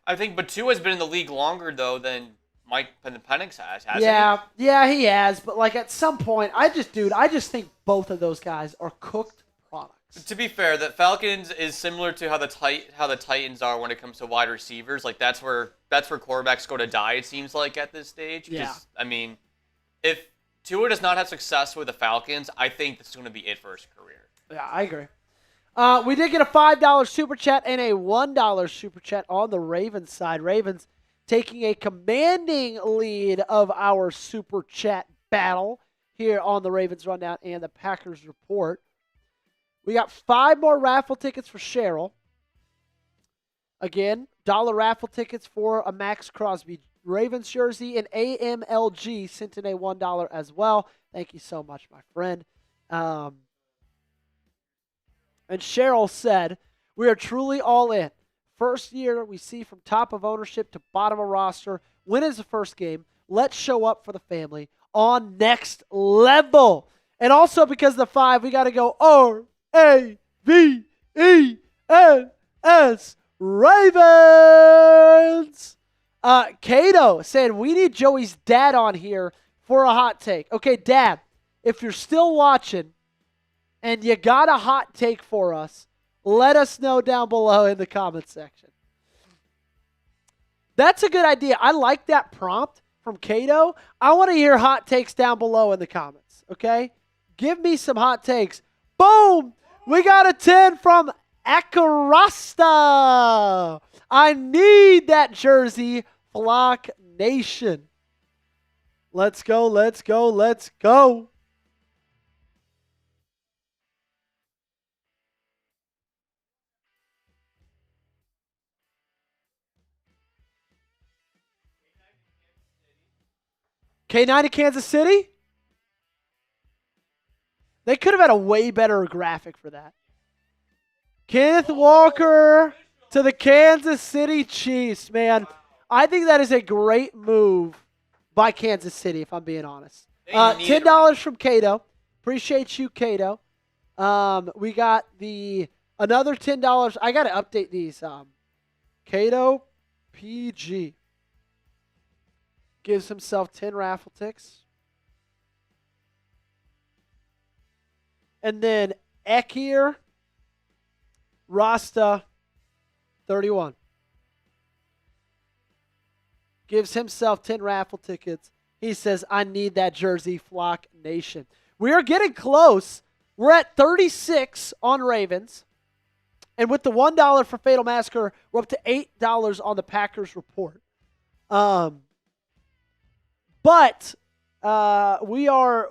I think, but Tua's been in the league longer though than Penix has. Hasn't he? Yeah, he has. But at some point, I just think both of those guys are cooked products. To be fair, the Falcons is similar to how the Titans are when it comes to wide receivers. Like that's where quarterbacks go to die. It seems like at this stage. Yeah. I mean, if Tua does not have success with the Falcons, I think this is going to be it for his career. Yeah, I agree. We did get a $5 super chat and a $1 super chat on the Ravens side. Ravens taking a commanding lead of our super chat battle here on the Ravens Rundown and the Packers Report. We got 5 more raffle tickets for Cheryl. Again, dollar raffle tickets for a Maxx Crosby Ravens jersey, and AMLG sent in a $1 as well. Thank you so much, my friend. And Cheryl said, we are truly all in. First year we see from top of ownership to bottom of roster. Win is the first game. Let's show up for the family on next level. And also because of the 5, we got to go RAVENS Ravens. Cato said, we need Joey's dad on here for a hot take. Okay, Dad, if you're still watching and you got a hot take for us, let us know down below in the comments section. That's a good idea. I like that prompt from Cato. I want to hear hot takes down below in the comments, okay? Give me some hot takes. Boom! We got a 10 from Akarasta. I need that jersey, Flock Nation. Let's go, let's go, let's go. K9 to Kansas City? They could have had a way better graphic for that. Kenneth Walker to the Kansas City Chiefs, man. I think that is a great move by Kansas City, if I'm being honest. $10 from Cato. Appreciate you, Cato. We got another $10. I got to update these. Cato PG gives himself 10 raffle ticks. And then Ekir Rasta 31 gives himself 10 raffle tickets. He says, I need that jersey, Flock Nation. We are getting close. We're at 36 on Ravens. And with the $1 for Fatal Massacre, we're up to $8 on the Packers Report. But we are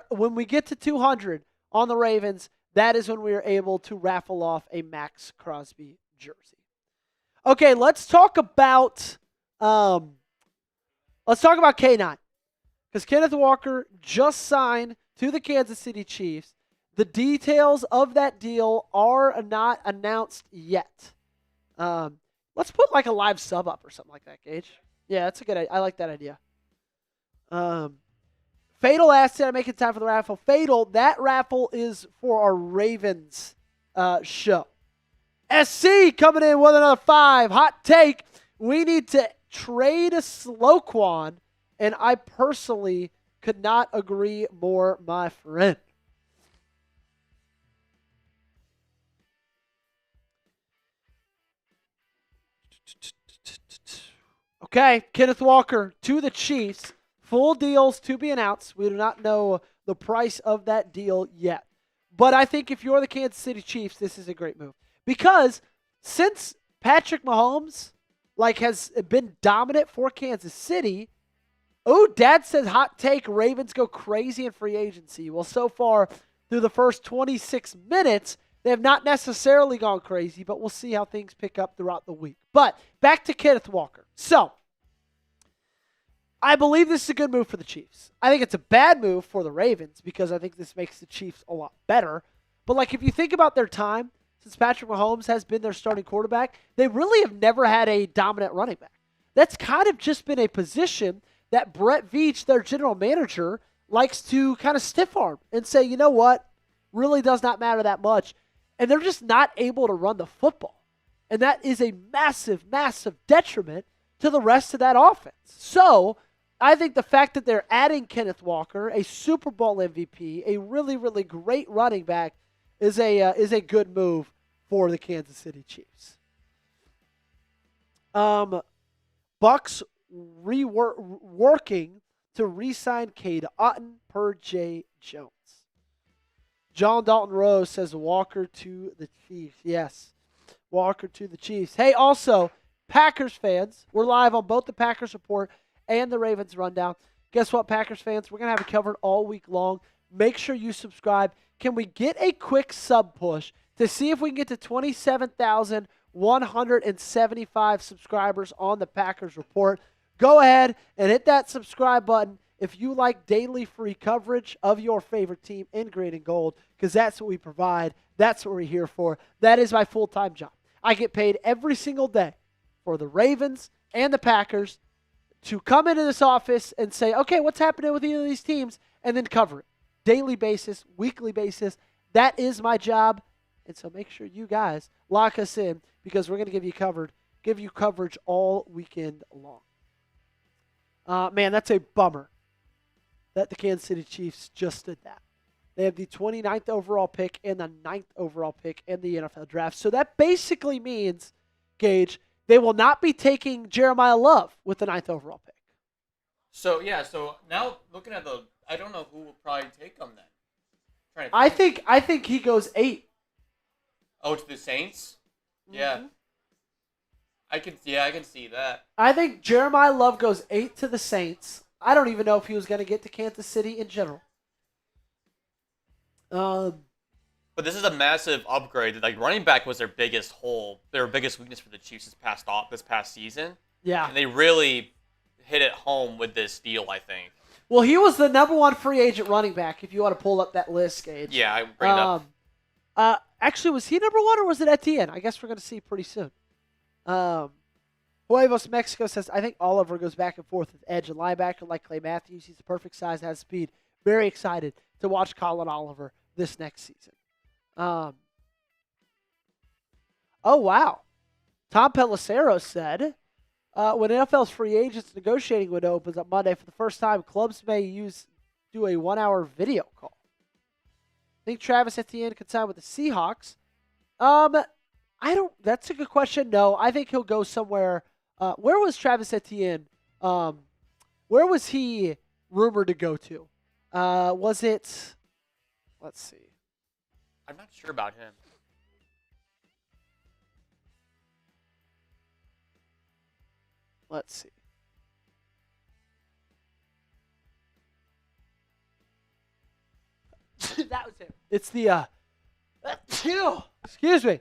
when we get to 200 on the Ravens, that is when we are able to raffle off a Maxx Crosby jersey. Okay, let's talk about K9, because Kenneth Walker just signed to the Kansas City Chiefs. The details of that deal are not announced yet. Let's put a live sub up or something like that, Gage. Yeah, that's a good idea. I like that idea. Fatal asked, I'm making time for the raffle. Fatal, that raffle is for our Ravens show. SC coming in with another 5. Hot take. We need to trade Sloquan, and I personally could not agree more, my friend. Okay, Kenneth Walker to the Chiefs. Full deals to be announced. We do not know the price of that deal yet. But I think if you're the Kansas City Chiefs, this is a great move. Because since Patrick Mahomes has been dominant for Kansas City, Dad says hot take, Ravens go crazy in free agency. Well, so far through the first 26 minutes, they have not necessarily gone crazy, but we'll see how things pick up throughout the week. But back to Kenneth Walker. So, I believe this is a good move for the Chiefs. I think it's a bad move for the Ravens because I think this makes the Chiefs a lot better. But if you think about their time since Patrick Mahomes has been their starting quarterback, they really have never had a dominant running back. That's kind of just been a position that Brett Veach, their general manager, likes to kind of stiff arm and say, you know what, really does not matter that much. And they're just not able to run the football. And that is a massive, massive detriment to the rest of that offense. So, I think the fact that they're adding Kenneth Walker, a Super Bowl MVP, a really, really great running back, is a good move for the Kansas City Chiefs. Bucks working to re-sign Cade Otton per Jay Jones. John Dalton Rose says Walker to the Chiefs. Yes, Walker to the Chiefs. Hey, also, Packers fans, we're live on both the Packers Report and the Ravens Rundown. Guess what, Packers fans? We're going to have it covered all week long. Make sure you subscribe. Can we get a quick sub push to see if we can get to 27,175 subscribers on the Packers Report? Go ahead and hit that subscribe button if you like daily free coverage of your favorite team in green and gold, because that's what we provide. That's what we're here for. That is my full-time job. I get paid every single day for the Ravens and the Packers to come into this office and say, okay, what's happening with either of these teams, and then cover it. Daily basis, weekly basis. That is my job. And so make sure you guys lock us in because we're going to give you coverage all weekend long. Man, that's a bummer that the Kansas City Chiefs just did that. They have the 29th overall pick and the 9th overall pick in the NFL draft. So that basically means, Gage, they will not be taking Jeremiah Love with the 9th overall pick. So now looking at I don't know who will probably take him then. I think he goes 8. Oh, to the Saints? Yeah. Mm-hmm. I can see that. I think Jeremiah Love goes 8 to the Saints. I don't even know if he was going to get to Kansas City in general. But this is a massive upgrade. Running back was their biggest hole, their biggest weakness for the Chiefs this past season. Yeah. And they really hit it home with this deal, I think. Well, he was the number 1 free agent running back, if you want to pull up that list, Gage. Yeah, I bring it up. Actually, was he number 1 or was it Etienne? I guess we're going to see pretty soon. Huevos Mexico says, I think Oliver goes back and forth with edge and linebacker like Clay Matthews. He's the perfect size, has speed. Very excited to watch Colin Oliver this next season. Oh, wow. Tom Pelissero said, when NFL's free agents negotiating window opens up Monday, for the first time, clubs may do a 1-hour video call. I think Travis Etienne could sign with the Seahawks. That's a good question. No, I think he'll go somewhere. Where was Travis Etienne? Where was he rumored to go to? Was it, let's see. I'm not sure about him. Let's see. That was him. It's the, excuse me.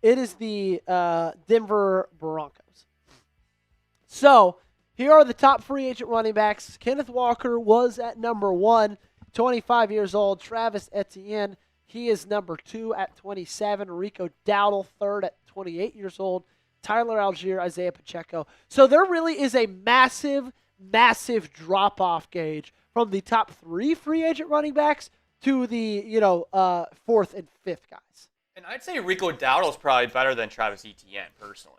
It is the Denver Broncos. So, here are the top free agent running backs. Kenneth Walker was at number 1, 25 years old. Travis Etienne, he is number 2 at 27. Rico Dowdle, 3rd at 28 years old. Tyler Algier, Isaiah Pacheco. So there really is a massive, massive drop-off, Gage, from the top 3 free agent running backs to the 4th and 5th guys. And I'd say Rico Dowdle's probably better than Travis Etienne, personally,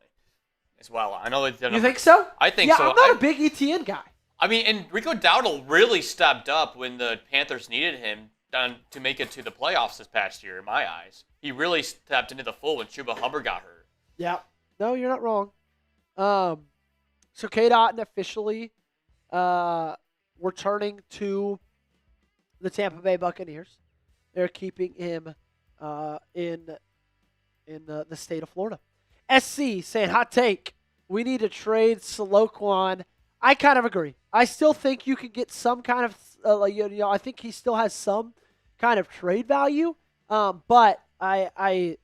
as well. I know that. You think so? I think yeah, so. I'm not a big ETN guy. I mean, and Rico Dowdle really stepped up when the Panthers needed him to make it to the playoffs this past year, in my eyes. He really stepped into the full when Chuba Hubbard got hurt. Yeah. No, you're not wrong. So Cade Otton officially returning to the Tampa Bay Buccaneers. They're keeping him in the state of Florida. SC saying, hot take, we need to trade Saquon. I kind of agree. I still think you could get some kind of, I think he still has some kind of trade value. But I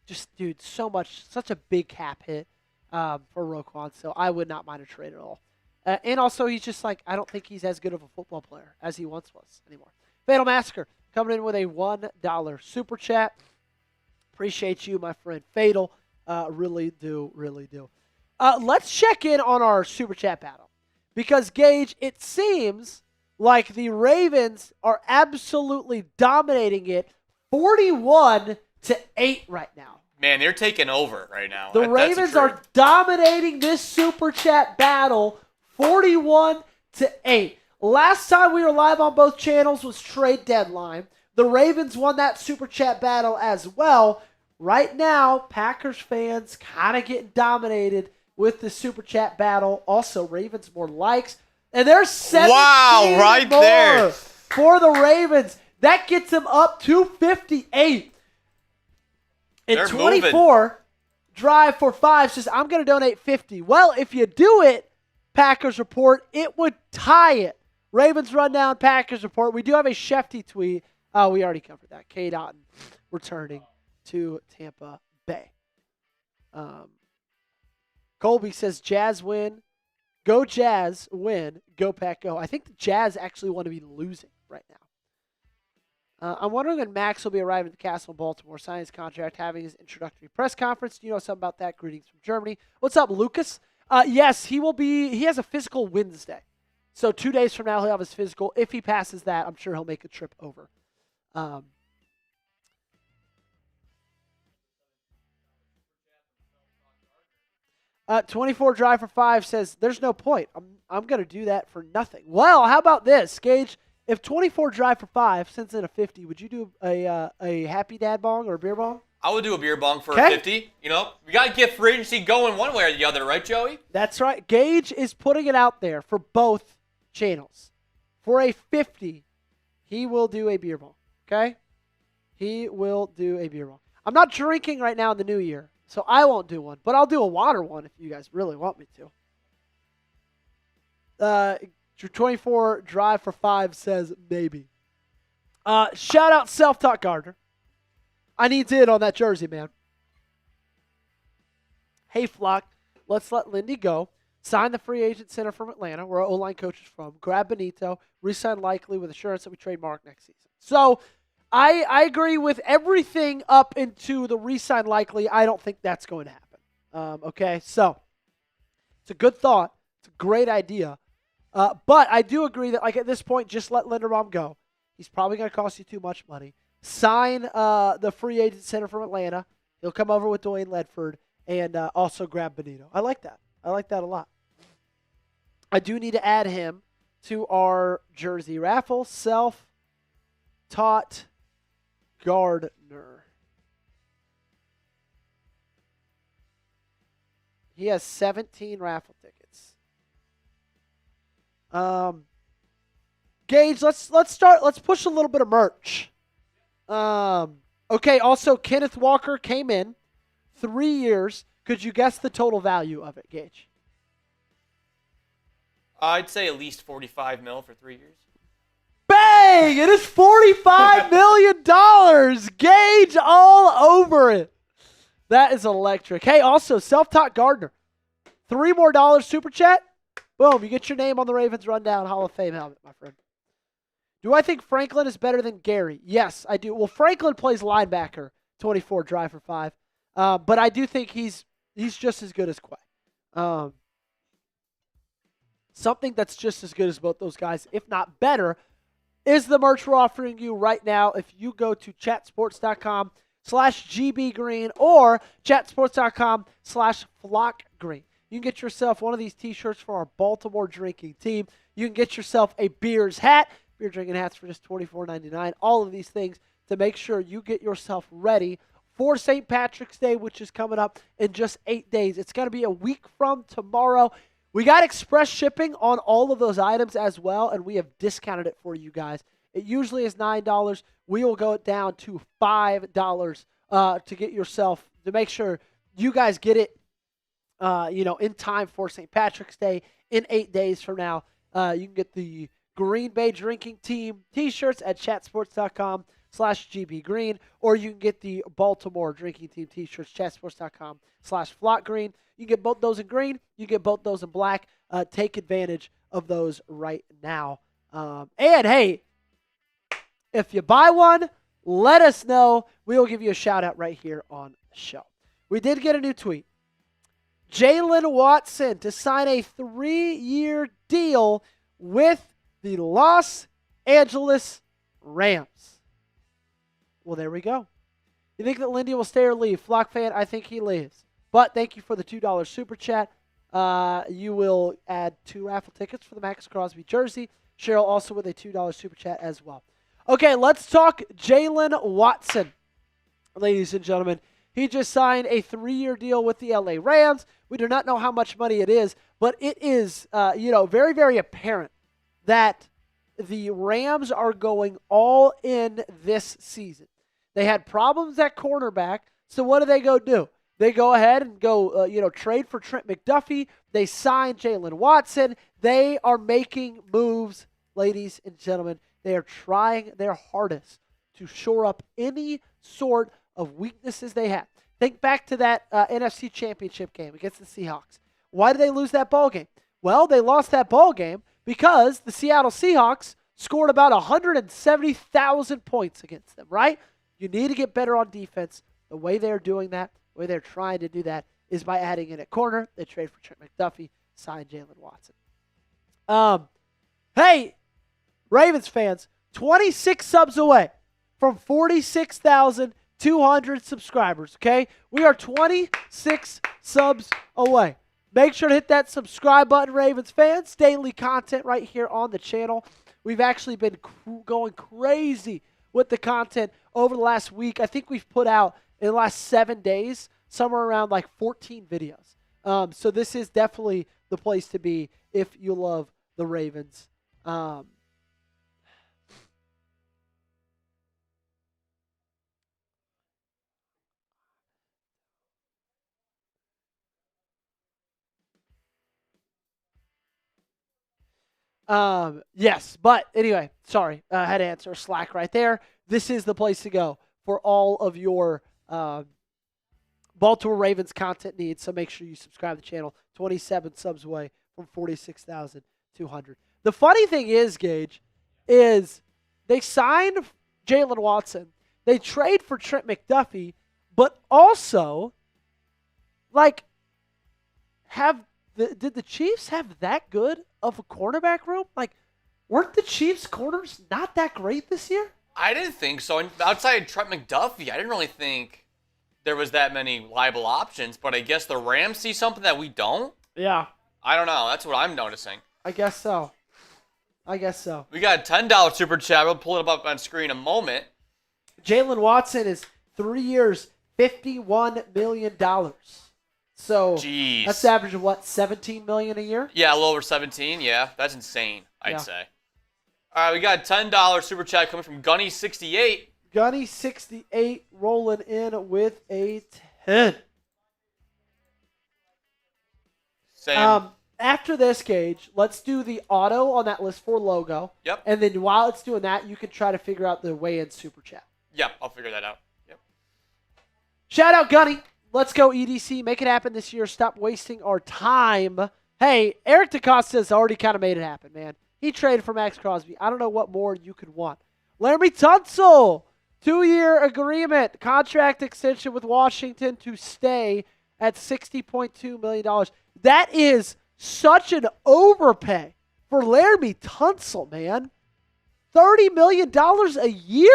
just, dude, such a big cap hit for Roquan. So I would not mind a trade at all. And also, he's just like, I don't think he's as good of a football player as he once was anymore. Fatal Massacre coming in with a $1 super chat. Appreciate you, my friend Fatal. Really do. Let's check in on our super chat battle. Because, Gage, it seems like the Ravens are absolutely dominating it 41-8 right now. Man, they're taking over right now. The Ravens are dominating this super chat battle 41-8. Last time we were live on both channels was trade deadline. The Ravens won that super chat battle as well. Right now, Packers fans kind of getting dominated with the super chat battle. Also, Ravens more likes. And there's 17 right more there for the Ravens. That gets them up to 58. And they're 24 moving. Drive for 5 says, I'm going to donate 50. Well, if you do it, Packers Report, it would tie it. Ravens Rundown, Packers Report. We do have a Shefty tweet. Oh, we already covered that. Cade Otton returning to Tampa Bay. Colby says, Jazz win. Go Jazz win. Go Pack go. I think the Jazz actually want to be losing right now. I'm wondering when Max will be arriving at the castle in Baltimore, signing his contract, having his introductory press conference. Do you know something about that? Greetings from Germany. What's up, Lucas? Yes, he will be. He has a physical Wednesday. So 2 days from now, he'll have his physical. If he passes that, I'm sure he'll make a trip over. 24 Drive for 5 says, there's no point. I'm going to do that for nothing. Well, how about this, Gage? If 24 Drive for 5 sends in a 50, would you do a Happy Dad bong or a beer bong? I would do a beer bong for a 50. You know, we got to get free agency going one way or the other, right, Joey? That's right. Gage is putting it out there for both channels. For a 50, he will do a beer bong, okay? He will do a beer bong. I'm not drinking right now in the new year, so I won't do one, but I'll do a water one if you guys really want me to. 24 Drive for 5 says maybe. Shout out Self-Taught Gardner. I need to hit on that jersey, man. Hey, Flock, let's let Lindy go. Sign the free agent center from Atlanta, where our O-line coach is from. Grab Benito. Resign Likely with assurance that we trade Mark next season. So I agree with everything up into the resign Likely. I don't think that's going to happen. Okay, so it's a good thought. It's a great idea. But I do agree that, like, at this point, just let Linderbaum go. He's probably going to cost you too much money. Sign the free agent center from Atlanta. He'll come over with Dwayne Ledford and also grab Benito. I like that. I like that a lot. I do need to add him to our jersey raffle. Self-Taught Gardner. He has 17 raffle tickets. Gage, let's push a little bit of merch. Okay, also Kenneth Walker came in 3 years. Could you guess the total value of it, Gage? I'd say at least $45 million for 3 years. Bang! It is $45 million. Gage all over it. That is electric. Hey, also, Self-Taught Gardner. $3 more super chat. Boom, you get your name on the Ravens Rundown Hall of Fame helmet, my friend. Do I think Franklin is better than Gary? Yes, I do. Well, Franklin plays linebacker, 24 Drive for 5. But I do think he's just as good as Quay. Something that's just as good as both those guys, if not better, is the merch we're offering you right now. If you go to chatsports.com/ chatsports.com/gbgreen or chatsports.com/flockgreen. You can get yourself one of these t-shirts for our Baltimore drinking team. You can get yourself a Beers hat. Beer drinking hats for just $24.99. All of these things to make sure you get yourself ready for St. Patrick's Day, which is coming up in just 8 days. It's going to be a week from tomorrow. We got express shipping on all of those items as well, and we have discounted it for you guys. It usually is $9. We will go down to $5 to get yourself, to make sure you guys get it in time for St. Patrick's Day in 8 days from now. You can get the Green Bay Drinking Team t-shirts at chatsports.com/gbgreen, or you can get the Baltimore Drinking Team t-shirts, chatsports.com/flockgreen. You can get both those in green. You can get both those in black. Take advantage of those right now. And, hey, if you buy one, let us know. We will give you a shout-out right here on the show. We did get a new tweet. Jalen Watson to sign a 3-year deal with the Los Angeles Rams. Well, there we go. You think that Lindy will stay or leave? Flock fan, I think he leaves. But thank you for the $2 super chat. You will add 2 raffle tickets for the Maxx Crosby jersey. Cheryl also with a $2 super chat as well. Okay, let's talk Jalen Watson, ladies and gentlemen. He just signed a 3-year deal with the LA Rams. We do not know how much money it is, but it is, very, very apparent that the Rams are going all in this season. They had problems at cornerback, so what do? They go ahead and go, trade for Trent McDuffie. They sign Jalen Watson. They are making moves, ladies and gentlemen. They are trying their hardest to shore up any sort of weaknesses they have. Think back to that NFC Championship game against the Seahawks. Why did they lose that ball game? Well, they lost that ball game because the Seattle Seahawks scored about 170,000 points against them, right? You need to get better on defense. The way they're doing that, the way they're trying to do that, is by adding in a corner. They trade for Trent McDuffie, sign Jalen Watson. Hey, Ravens fans, 26 subs away from 46,200 subscribers, okay? We are 26 subs away. Make sure to hit that subscribe button, Ravens fans. Daily content right here on the channel. We've actually been going crazy with the content over the last week. I think we've put out, in the last 7 days, somewhere around like 14 videos. So this is definitely the place to be if you love the Ravens. Yes, but anyway, sorry, I had to answer Slack right there. This is the place to go for all of your Baltimore Ravens content needs, so make sure you subscribe to the channel. 27 subs away from 46,200. The funny thing is, Gage, is they signed Jalen Watson. They trade for Trent McDuffie, but also, did the Chiefs have that good of a cornerback room? Weren't the Chiefs' corners not that great this year? I didn't think so. And outside Trent McDuffie, I didn't really think there was that many liable options. But I guess the Rams see something that we don't? Yeah. I don't know. That's what I'm noticing. I guess so. We got a $10 super chat. We'll pull it up on screen in a moment. Jalen Watson is 3 years, $51 million. So Jeez. That's the average of what, $17 million a year? Yeah, a little over 17. Yeah, that's insane, I'd say. All right, we got a $10 super chat coming from Gunny68. Gunny68 rolling in with a 10. Same. After this, Gage, let's do the auto on that list for logo. Yep. And then while it's doing that, you can try to figure out the weigh-in super chat. Yep, I'll figure that out. Yep. Shout out, Gunny. Let's go, EDC. Make it happen this year. Stop wasting our time. Hey, Eric DeCosta has already kind of made it happen, man. He traded for Maxx Crosby. I don't know what more you could want. Laramie Tunsil, 2-year agreement, contract extension with Washington to stay at $60.2 million. That is such an overpay for Laramie Tunsil, man. $30 million a year?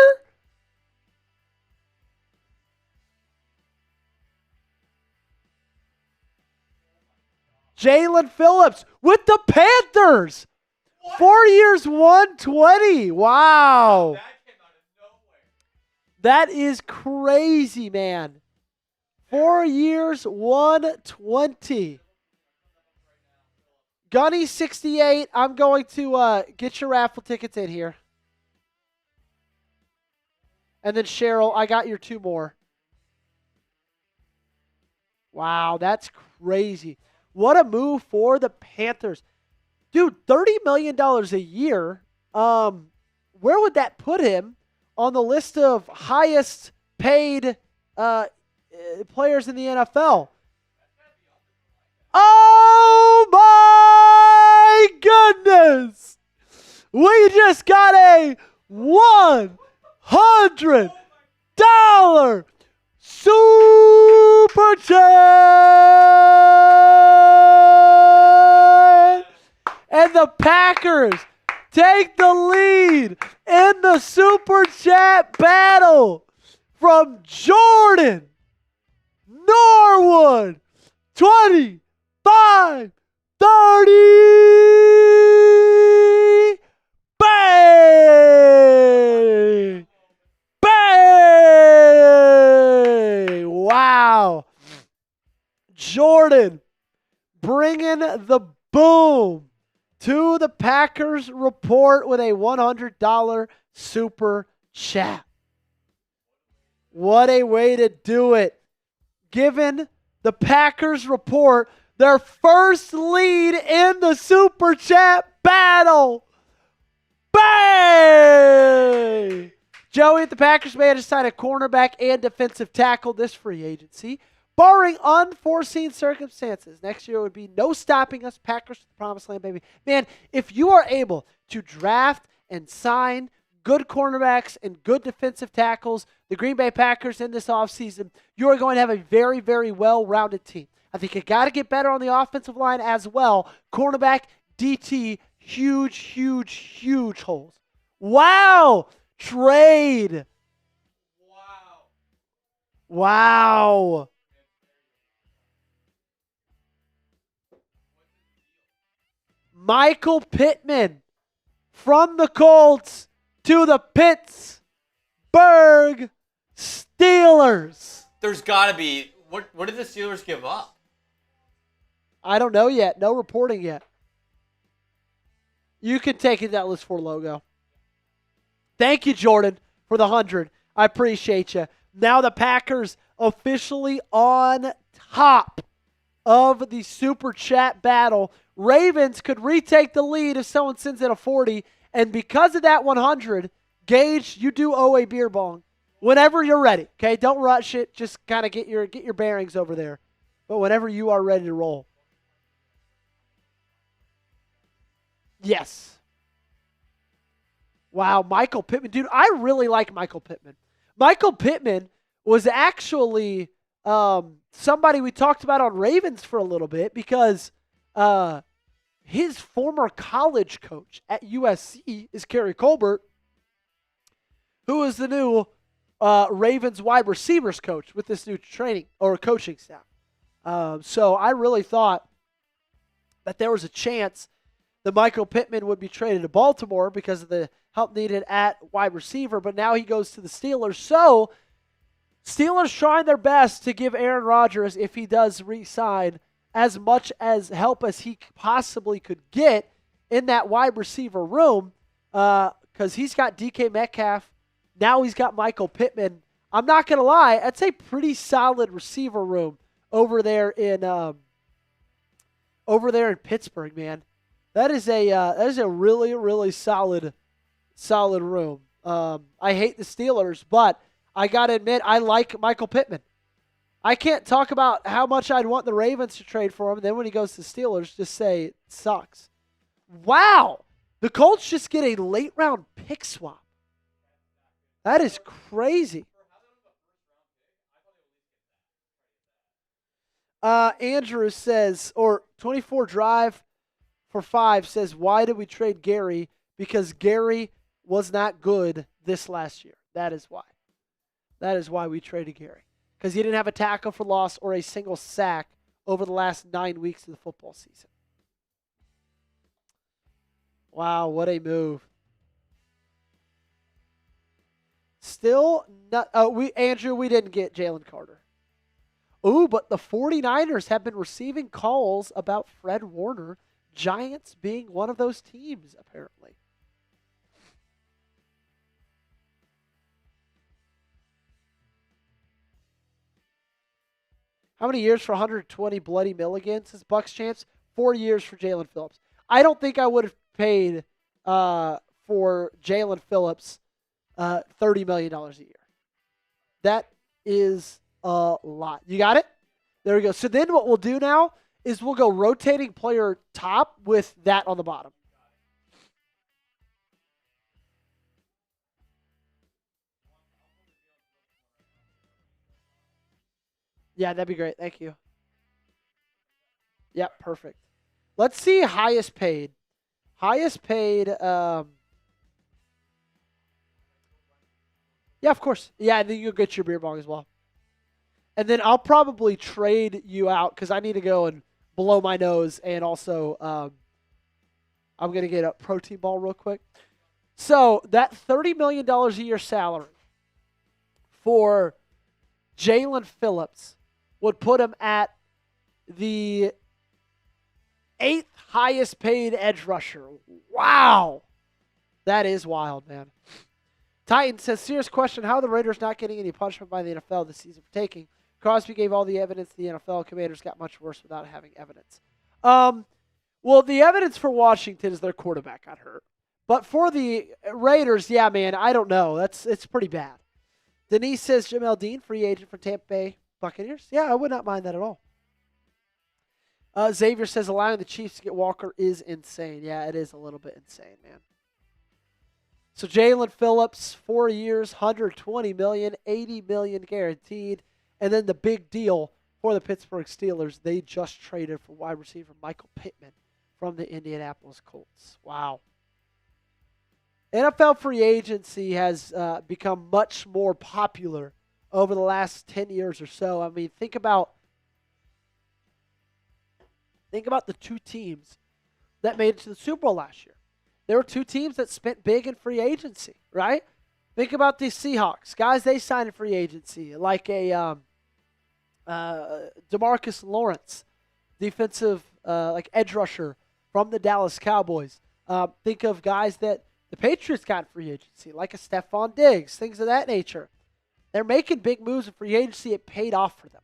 Jalen Phillips with the Panthers. What? 4 years, 120. Wow. That came out of nowhere. That is crazy, man. 4 years, 120. Gunny 68. I'm going to get your raffle tickets in here. And then Cheryl, I got your 2 more. Wow, that's crazy. What a move for the Panthers. Dude, $30 million a year. Where would that put him on the list of highest paid players in the NFL? Oh my goodness! We just got a $100 Super Chat! And the Packers take the lead in the Super Chat battle from Jordan Norwood. 25, 30. Bang! Bang! Wow. Jordan bringing the boom to the Packers report with a $100 super chat. What a way to do it. Given the Packers report their first lead in the super chat battle. Bang! Joey, the Packers may have decided a cornerback and defensive tackle this free agency. Barring unforeseen circumstances, next year would be no stopping us, Packers to the promised land, baby. Man, if you are able to draft and sign good cornerbacks and good defensive tackles, the Green Bay Packers in this offseason, you are going to have a very, very well-rounded team. I think you got to get better on the offensive line as well. Cornerback, DT, huge, huge, huge holes. Wow! Trade. Wow. Michael Pittman from the Colts to the Pittsburgh Steelers. There's got to be. What did the Steelers give up? I don't know yet. No reporting yet. You can take it that list for logo. Thank you, Jordan, for the 100. I appreciate you. Now the Packers officially on top of the Super Chat battle. Ravens could retake the lead if someone sends in a 40. And because of that 100, Gage, you do owe a beer bong whenever you're ready. Okay, don't rush it. Just kind of get your bearings over there. But whenever you are ready to roll. Yes. Wow, Michael Pittman. Dude, I really like Michael Pittman. Michael Pittman was actually somebody we talked about on Ravens for a little bit because his former college coach at USC is Kerry Colbert, who is the new Ravens wide receivers coach with this new training or coaching staff. So I really thought that there was a chance that Michael Pittman would be traded to Baltimore because of the help needed at wide receiver, but now he goes to the Steelers. So Steelers trying their best to give Aaron Rodgers, if he does re-sign, as much as help as he possibly could get in that wide receiver room because he's got DK Metcalf. Now he's got Michael Pittman. I'm not going to lie, that's a pretty solid receiver room over there in Pittsburgh, man. That is a really, really solid room. I hate the Steelers, but I got to admit, I like Michael Pittman. I can't talk about how much I'd want the Ravens to trade for him, and then when he goes to the Steelers, just say it sucks. Wow. The Colts just get a late-round pick swap. That is crazy. Andrew says, or 24 Drive for 5 says, why did we trade Gary? Because Gary was not good this last year. That is why. That is why we traded Gary. Because he didn't have a tackle for loss or a single sack over the last 9 weeks of the football season. Wow, what a move. Still not Andrew, we didn't get Jalen Carter. Ooh, but the 49ers have been receiving calls about Fred Warner, Giants being one of those teams, apparently. How many years for 120 bloody Milligans as Bucks champs? 4 years for Jalen Phillips. I don't think I would have paid for Jalen Phillips $30 million a year. That is a lot. You got it? There we go. So then what we'll do now is we'll go rotating player top with that on the bottom. Yeah, that'd be great. Thank you. Yep, perfect. Let's see highest paid. Highest paid. Yeah, of course. Yeah, and then you'll get your beer bong as well. And then I'll probably trade you out because I need to go and blow my nose. And also, I'm going to get a protein ball real quick. So that $30 million a year salary for Jalen Phillips would put him at the 8th highest paid edge rusher. Wow. That is wild, man. Titan says, serious question, how are the Raiders not getting any punishment by the NFL this season for taking? Crosby gave all the evidence to the NFL. Commanders got much worse without having evidence. Well, the evidence for Washington is their quarterback got hurt. But for the Raiders, yeah, man, I don't know. It's pretty bad. Denise says, Jamel Dean, free agent for Tampa Bay Buccaneers. Yeah, I would not mind that at all. Xavier says, allowing the Chiefs to get Walker is insane. Yeah, it is a little bit insane, man. So Jalen Phillips, 4 years, $120 million, $80 million guaranteed. And then the big deal for the Pittsburgh Steelers, they just traded for wide receiver Michael Pittman from the Indianapolis Colts. Wow. NFL free agency has become much more popular over the last 10 years or so. I mean, think about the two teams that made it to the Super Bowl last year. There were two teams that spent big in free agency, right? Think about the Seahawks. Guys, they signed in free agency, like a DeMarcus Lawrence, defensive like edge rusher from the Dallas Cowboys. Think of guys that the Patriots got in free agency, like a Stephon Diggs, things of that nature. They're making big moves in free agency. It paid off for them.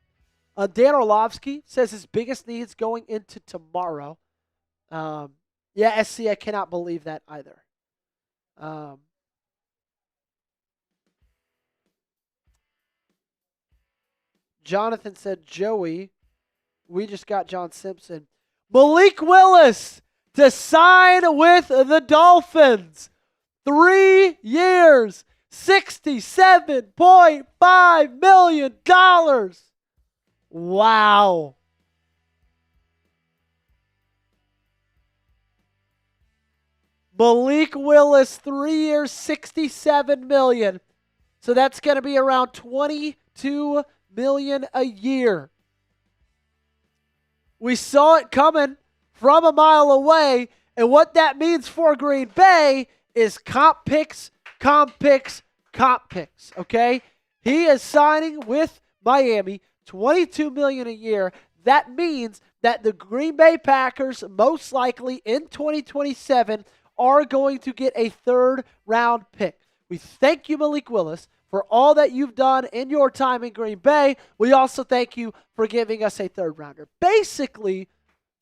Dan Orlovsky says his biggest needs going into tomorrow. Yeah, SC, I cannot believe that either. Jonathan said, Joey, we just got John Simpson. Malik Willis to sign with the Dolphins. 3 years, $67.5 million. Wow. Malik Willis, 3 years, $67 million. So that's going to be around $22 million a year. We saw it coming from a mile away, and what that means for Green Bay is comp picks, okay? He is signing with Miami, $22 million a year. That means that the Green Bay Packers, most likely in 2027, are going to get a third-round pick. We thank you, Malik Willis, for all that you've done in your time in Green Bay. We also thank you for giving us a third-rounder. Basically,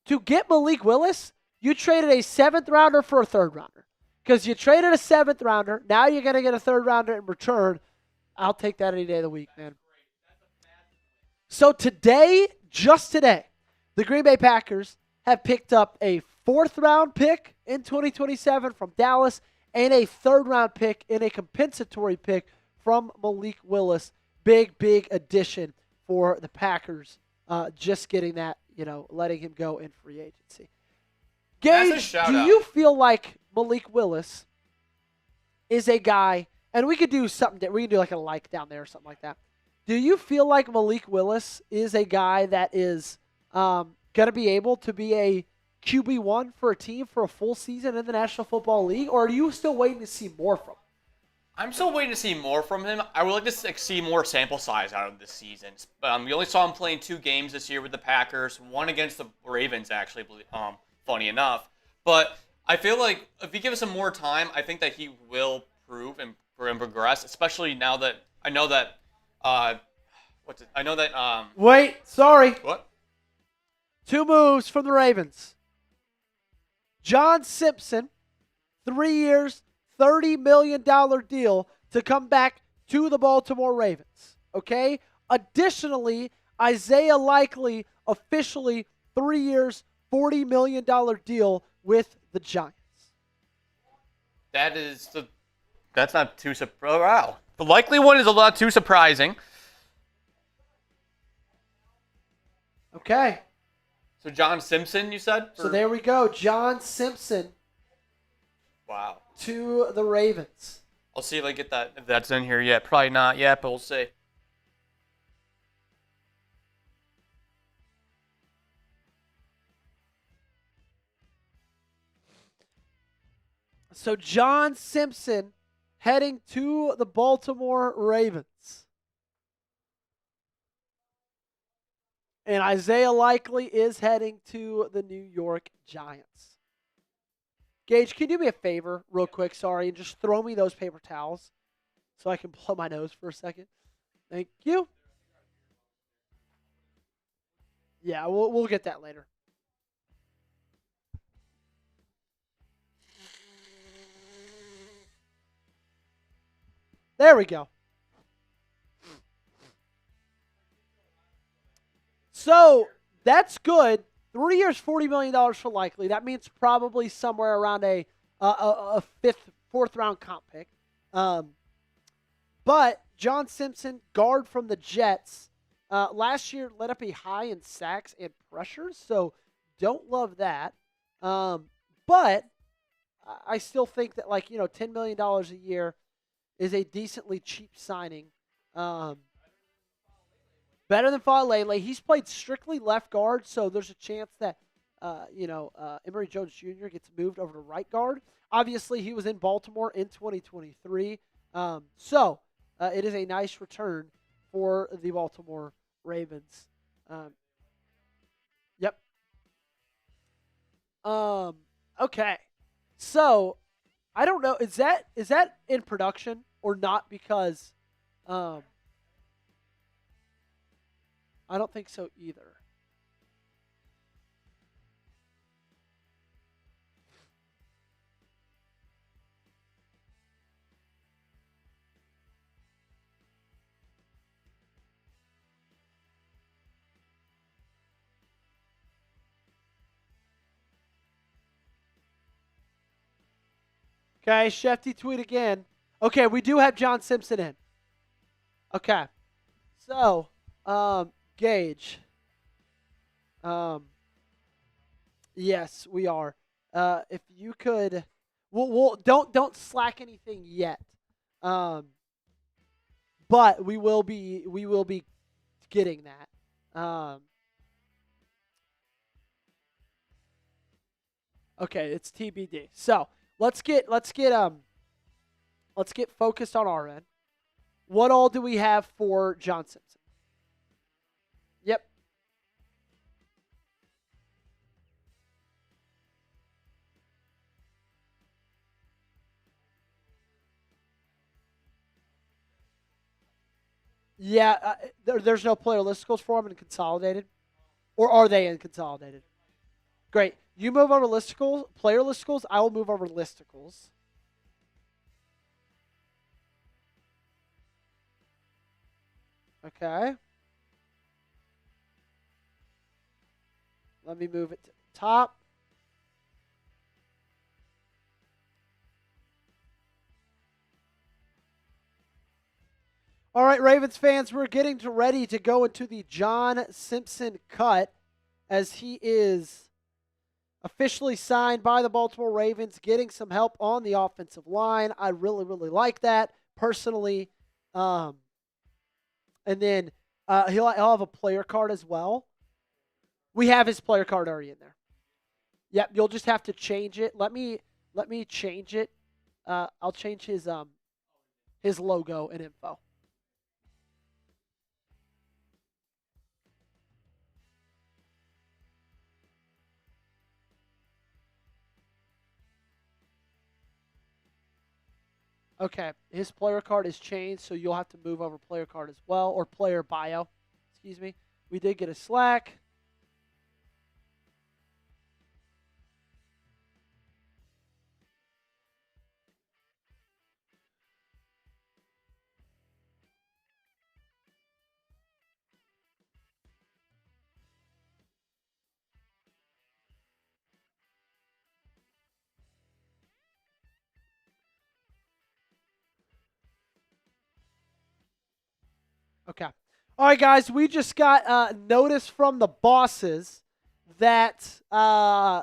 to get Malik Willis, you traded a seventh-rounder for a third-rounder. Because you traded a seventh-rounder, now you're going to get a third-rounder in return. I'll take that any day of the week, man. So today, just today, the Green Bay Packers have picked up a fourth-round pick in 2027 from Dallas and a third-round pick in a compensatory pick from Malik Willis. Big addition for the Packers. Just getting that, letting him go in free agency. Gage, do you feel like Malik Willis is a guy, and we could do something, we could do like a like down there or something like that. Do you feel like Malik Willis is a guy that is going to be able to be a QB1 for a team for a full season in the National Football League, or are you still waiting to see more from him? I'm still waiting to see more from him. I would like to see more sample size out of this season. We only saw him playing 2 games this year with the Packers, one against the Ravens, actually, funny enough. But I feel like if he gives him more time, I think that he will prove and progress, especially now that I know that Wait, sorry. What? 2 moves from the Ravens. John Simpson, 3 years, $30 million deal to come back to the Baltimore Ravens. Okay? Additionally, Isaiah Likely, officially 3 years, $40 million deal with the Giants. That's not too surprising. Wow. The Likely one is a lot too surprising. Okay. So John Simpson, you said? So there we go. John Simpson. Wow. To the Ravens. I'll see if I get that, if that's in here yet. Probably not yet, but we'll see. So John Simpson heading to the Baltimore Ravens. And Isaiah Likely is heading to the New York Giants. Gage, can you do me a favor real quick? Sorry, and just throw me those paper towels so I can blow my nose for a second. Thank you. Yeah, we'll get that later. There we go. So that's good. 3 years, $40 million for Likely. That means probably somewhere around a fourth round comp pick. But John Simpson, guard from the Jets, last year led up a high in sacks and pressures, so don't love that. But I still think that, $10 million a year is a decently cheap signing. Better than Falele. He's played strictly left guard, so there's a chance that, Emory Jones Jr. gets moved over to right guard. Obviously, he was in Baltimore in 2023. So it is a nice return for the Baltimore Ravens. Yep. Okay. So I don't know. Is that in production or not? Because I don't think so either. Okay, Shefty tweet again. Okay, we do have John Simpson in. Okay. So, Gage. Yes, we are. If you could, we'll don't slack anything yet. But we will be getting that. Okay, it's TBD. So let's get focused on our end. What all do we have for John Simpson? Yep. Yeah, there's no player listicles for him in Consolidated? Or are they in Consolidated? Great. You move over listicles, player listicles. I will move over listicles. Okay. Let me move it to the top. All right, Ravens fans, we're getting ready to go into the John Simpson cut as he is officially signed by the Baltimore Ravens, getting some help on the offensive line. I really, really like that personally. And then he'll have a player card as well. We have his player card already in there. Yep, you'll just have to change it. Let me change it. I'll change his logo and info. Okay, his player card is changed, so you'll have to move over player card as well, or player bio. Excuse me. We did get a Slack. Okay. All right, guys, we just got notice from the bosses that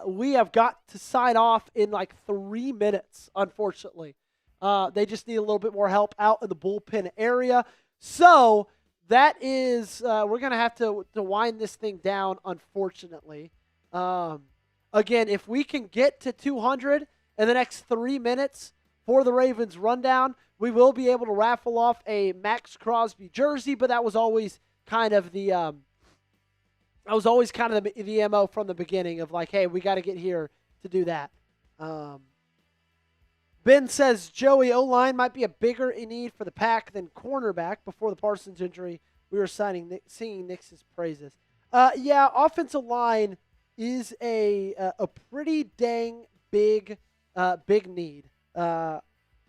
we have got to sign off in like 3 minutes, unfortunately. They just need a little bit more help out in the bullpen area. So that is, we're going to have to wind this thing down, unfortunately. Again, if we can get to 200 in the next 3 minutes for the Ravens rundown, we will be able to raffle off a Maxx Crosby jersey, but that was always kind of the the MO from the beginning of like, hey, we got to get here to do that. Ben says Joey O-line might be a bigger need for the Pack than cornerback. Before the Parsons injury, we were singing Nick's praises. Yeah, offensive line is a pretty dang big need.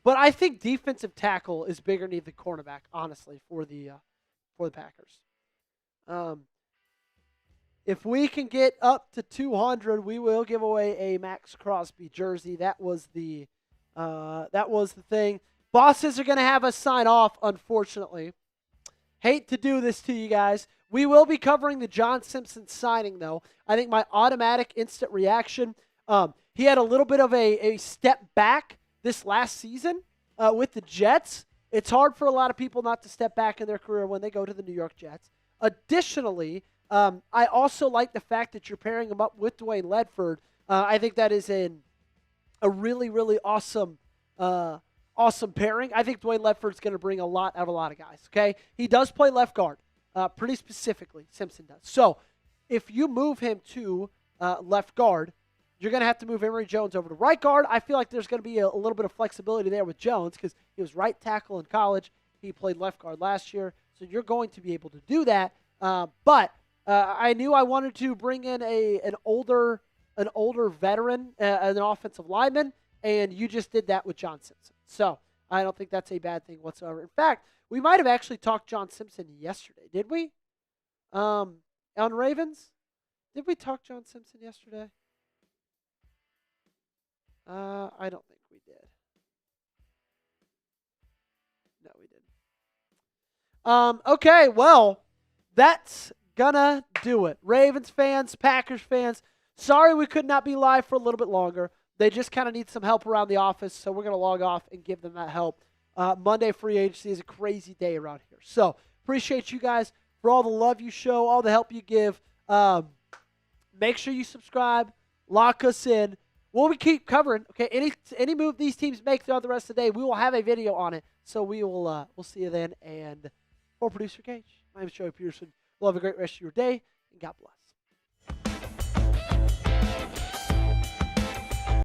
But I think defensive tackle is bigger need than cornerback, honestly, for the Packers. If we can get up to 200, we will give away a Maxx Crosby jersey. That was the thing. Bosses are going to have us sign off, unfortunately. Hate to do this to you guys. We will be covering the John Simpson signing, though. I think my automatic instant reaction, he had a little bit of a step back this last season with the Jets. It's hard for a lot of people not to step back in their career when they go to the New York Jets. Additionally, I also like the fact that you're pairing him up with Dwayne Ledford. I think that is a really, really awesome pairing. I think Dwayne Ledford's going to bring a lot out of a lot of guys, okay? He does play left guard, pretty specifically, Simpson does. So if you move him to left guard, you're going to have to move Emory Jones over to right guard. I feel like there's going to be a little bit of flexibility there with Jones because he was right tackle in college. He played left guard last year, so you're going to be able to do that. But I knew I wanted to bring in an older veteran, an offensive lineman, and you just did that with John Simpson. So I don't think that's a bad thing whatsoever. In fact, we might have actually talked John Simpson yesterday, did we? On Ravens? Did we talk John Simpson yesterday? I don't think we did. No, we didn't. Okay, well, that's gonna do it. Ravens fans, Packers fans, sorry we could not be live for a little bit longer. They just kind of need some help around the office, so we're going to log off and give them that help. Monday free agency is a crazy day around here. So appreciate you guys for all the love you show, all the help you give. Make sure you subscribe, lock us in. We'll keep covering. Okay, any move these teams make throughout the rest of the day, we will have a video on it. So we'll see you then. And for producer Gage, my name is Joey Petersen. We'll have a great rest of your day, and God bless.